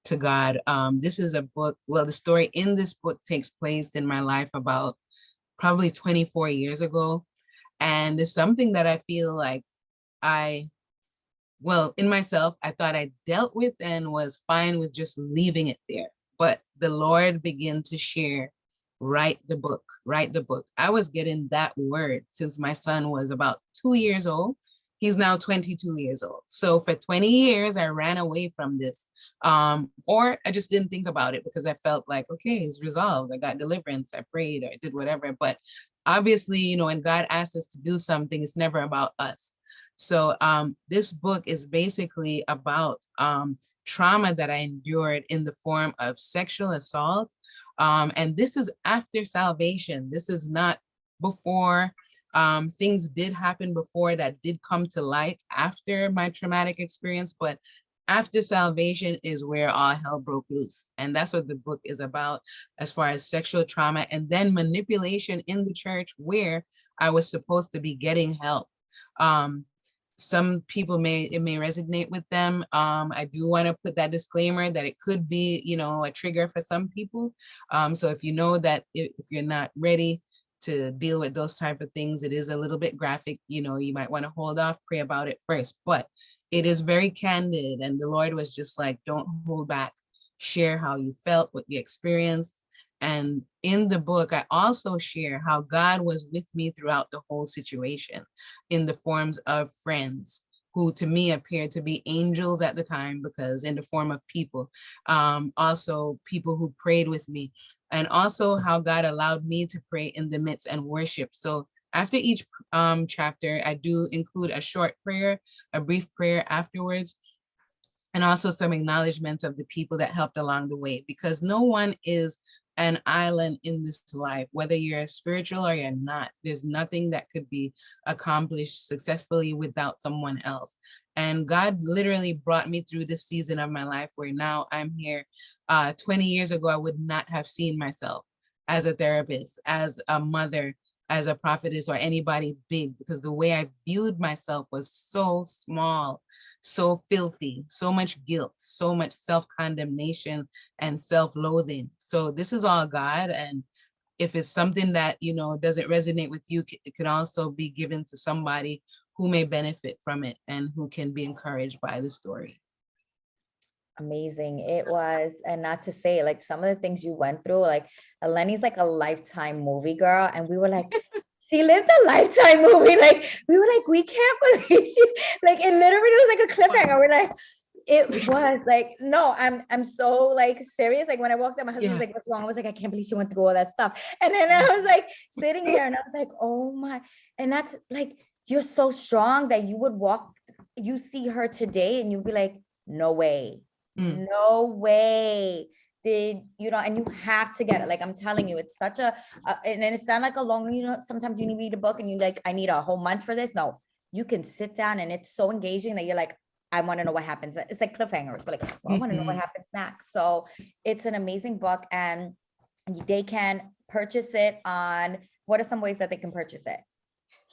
Speaker 3: to God. This is a book, well, the story in this book takes place in my life about probably 24 years ago. And it's something that I feel like in myself, I thought I dealt with and was fine with just leaving it there. But the Lord began to share, write the book, write the book. I was getting that word since my son was about 2 years old. He's now 22 years old. So for 20 years, I ran away from this. Or I just didn't think about it because I felt like, okay, it's resolved. I got deliverance. I prayed, I did whatever. But obviously, you know, when God asks us to do something, it's never about us. So this book is basically about trauma that I endured in the form of sexual assault. And this is after salvation. This is not before. Things did happen before that did come to light after my traumatic experience, but after salvation is where all hell broke loose. And that's what the book is about as far as sexual trauma and then manipulation in the church where I was supposed to be getting help. Some people it may resonate with them. I do want to put that disclaimer that it could be, you know, a trigger for some people. So if you know that if you're not ready to deal with those type of things, it is a little bit graphic, you know, you might want to hold off, pray about it first, but it is very candid. And the Lord was just like, don't hold back, share how you felt, what you experienced. And in the book, I also share how God was with me throughout the whole situation in the forms of friends who to me appeared to be angels at the time because in the form of people, also people who prayed with me, and also how God allowed me to pray in the midst and worship. So after each chapter, I do include a short prayer, a brief prayer afterwards, and also some acknowledgments of the people that helped along the way, because no one is an island in this life, whether you're spiritual or you're not. There's nothing that could be accomplished successfully without someone else. And God literally brought me through this season of my life where now I'm here. 20 years ago, I would not have seen myself as a therapist, as a mother, as a prophetess, or anybody big, because the way I viewed myself was so small, so filthy, so much guilt, so much self-condemnation and self-loathing. So this is all God. And if it's something that, you know, doesn't resonate with you, it could also be given to somebody who may benefit from it and who can be encouraged by the story.
Speaker 1: Amazing. It was, and not to say like some of the things you went through, like Eleni's like a lifetime movie girl. And we were like, she lived a lifetime movie. Like, we were like, we can't believe she, like, it literally was like a cliffhanger. We're like, it was like, no, I'm so like serious. Like when I walked out, my husband was like, what's wrong? I was like, I can't believe she went through all that stuff. And then I was like sitting here and I was like, oh my, and that's like, you're so strong that you would walk, you see her today and you'd be like, no way, no way. Did you know, and you have to get it. Like I'm telling you, it's such a and it's not like a long, you know, sometimes you read a book and you like, I need a whole month for this. No, you can sit down and it's so engaging that you're like, I want to know what happens. It's like cliffhangers, but like, well, I want to know what happens next. So it's an amazing book and they can purchase it on, what are some ways that they can purchase it?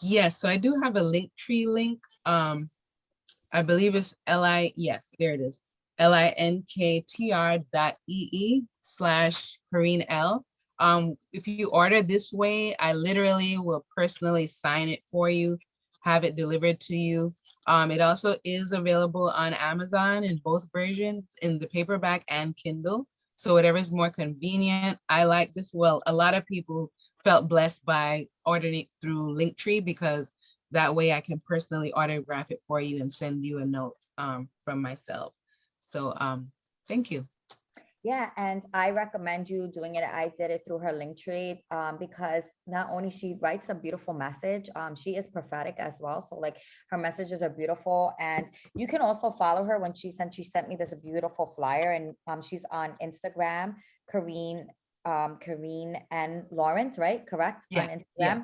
Speaker 3: Yes, so I do have a Linktree link. I believe it's yes, there it is. linktr.ee/Kareen L. If you order this way, I literally will personally sign it for you, have it delivered to you. It also is available on Amazon in both versions, in the paperback and Kindle. So whatever is more convenient. I like this. Well, a lot of people felt blessed by ordering it through Linktree because that way I can personally autograph it for you and send you a note from myself. So thank you.
Speaker 1: Yeah, and I recommend you doing it. I did it through her Linktree because not only she writes a beautiful message, she is prophetic as well. So like her messages are beautiful, and you can also follow her. When she sent me this beautiful flyer, and she's on Instagram, Kareen and Lawrence, right? Correct?
Speaker 3: Yeah,
Speaker 1: on Instagram.
Speaker 3: yeah.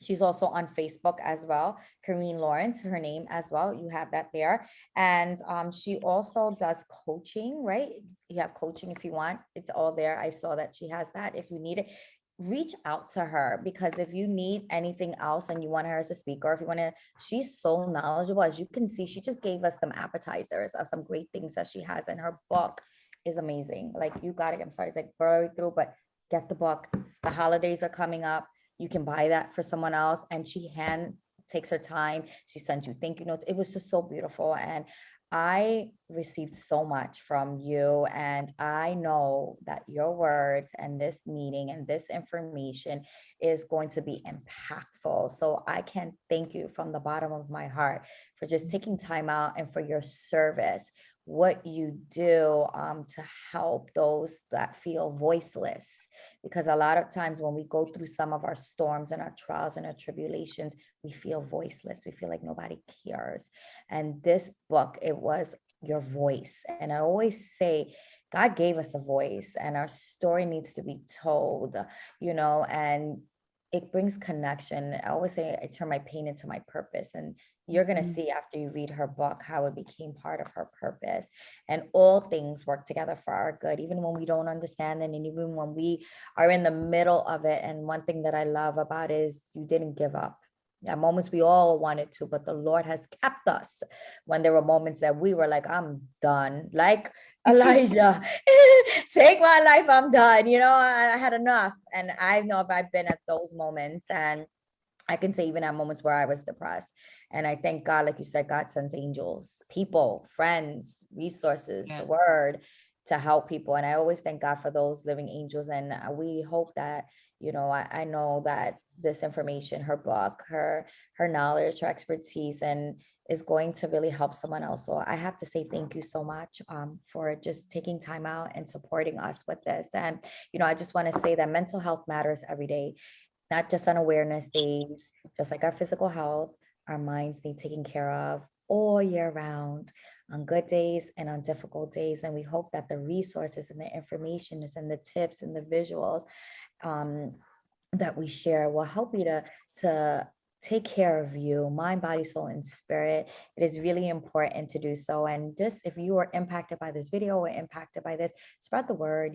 Speaker 1: She's also on Facebook as well, Kareen Lawrence, her name as well. You have that there. And she also does coaching, right? You have coaching if you want. It's all there. I saw that she has that. If you need it, reach out to her, because if you need anything else and you want her as a speaker, if you want to, she's so knowledgeable. As you can see, she just gave us some appetizers of some great things that she has, and her book is amazing. Like, you got it. I'm sorry, it's like blurry through, but get the book. The holidays are coming up. you can buy that for someone else. And she hand takes her time. She sends you thank you notes. It was just so beautiful. And I received so much from you, and I know that your words and this meeting and this information is going to be impactful. So I can thank you from the bottom of my heart for just taking time out and for your service, what you do to help those that feel voiceless. Because a lot of times when we go through some of our storms and our trials and our tribulations, we feel voiceless. We feel like nobody cares. And this book, it was your voice. And I always say, God gave us a voice and our story needs to be told, and it brings connection. I always say I turn my pain into my purpose. And you're going to see after you read her book how it became part of her purpose. And all things work together for our good, even when we don't understand it, and even when we are in the middle of it. And one thing that I love about it is you didn't give up. At moments we all wanted to, but the Lord has kept us when there were moments that we were like, I'm done. Like Elijah, take my life, I'm done. I had enough. And I know if I've been at those moments, and I can say even at moments where I was depressed. And I thank God, like you said, God sends angels, people, friends, resources, the word to help people. And I always thank God for those living angels. And we hope that, I know that this information, her book, her knowledge, her expertise, and is going to really help someone else. So I have to say thank you so much for just taking time out and supporting us with this. And, I just want to say that mental health matters every day, not just on awareness days, just like our physical health. Our minds need taken care of all year round, on good days and on difficult days. And we hope that the resources and the information and the tips and the visuals that we share will help you to take care of you, mind, body, soul, and spirit. It is really important to do so. And just if you are impacted by this video or impacted by this, spread the word,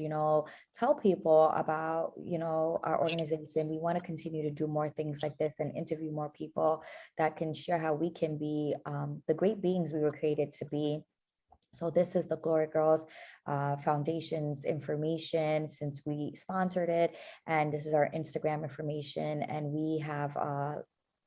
Speaker 1: tell people about, our organization. We want to continue to do more things like this and interview more people that can share how we can be the great beings we were created to be. So this is the Glory Girls Foundation's information since we sponsored it. And this is our Instagram information. And we have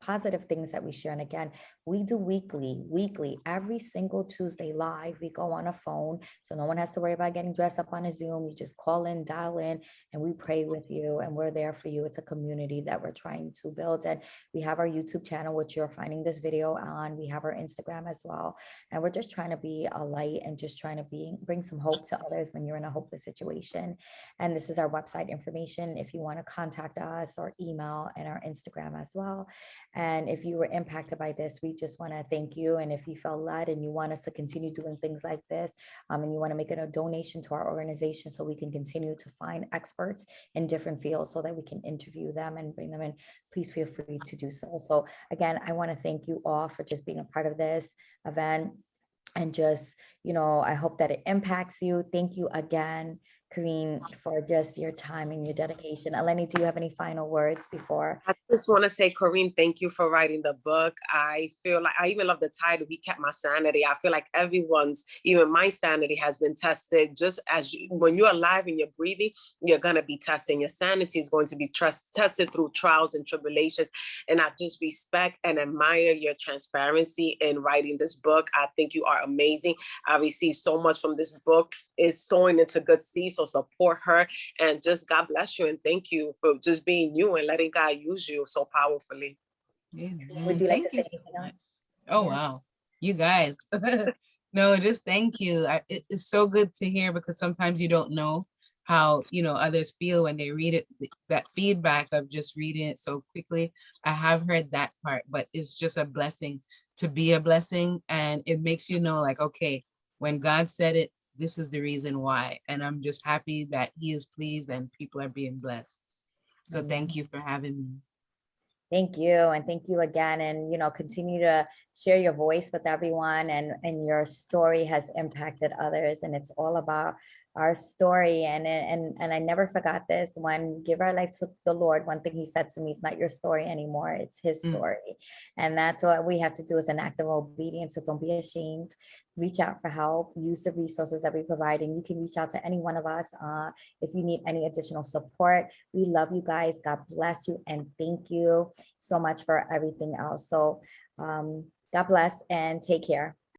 Speaker 1: positive things that we share. And again, we do weekly, every single Tuesday live. We go on a phone, so no one has to worry about getting dressed up on a Zoom. You just call in, dial in, and we pray with you, and we're there for you. It's a community that we're trying to build. And we have our YouTube channel, which you're finding this video on. We have our Instagram as well. And we're just trying to be a light and just trying to bring some hope to others when you're in a hopeless situation. And this is our website information if you want to contact us, or email, and our Instagram as well. And if you were impacted by this, we just want to thank you. And if you felt led and you want us to continue doing things like this, and you want to make a donation to our organization so we can continue to find experts in different fields so that we can interview them and bring them in, please feel free to do so. So again, I want to thank you all for just being a part of this event. And just, I hope that it impacts you. Thank you again, Kareen, for just your time and your dedication. Eleni, do you have any final words before?
Speaker 2: I just want to say, Corinne, thank you for writing the book. I feel like I even love the title, We Kept My Sanity. I feel like everyone's, even my sanity has been tested. Just as when you're alive and you're breathing, you're going to be tested. Your sanity is going to be tested through trials and tribulations. And I just respect and admire your transparency in writing this book. I think you are amazing. I received so much from this book. It's sowing into good seeds. So support her, and just God bless you. And thank you for just being you and letting God use you so powerfully.
Speaker 1: Would you like to say anything else?
Speaker 3: Oh, wow. You guys. No, just thank you. It's so good to hear, because sometimes you don't know how, others feel when they read it, that feedback of just reading it so quickly. I have heard that part, but it's just a blessing to be a blessing. And it makes you know, like, okay, when God said it, this is the reason why. And I'm just happy that he is pleased and people are being blessed. So thank you for having me.
Speaker 1: Thank you. And thank you again. And, continue to share your voice with everyone, and your story has impacted others. And it's all about our story. And I never forgot this. When give our life to the Lord, one thing he said to me, it's not your story anymore, it's his story. And that's what we have to do as an act of obedience. So don't be ashamed. Reach out for help, use the resources that we provide, and you can reach out to any one of us if you need any additional support. We love you guys. God bless you, and thank you so much for everything else. So God bless and take care.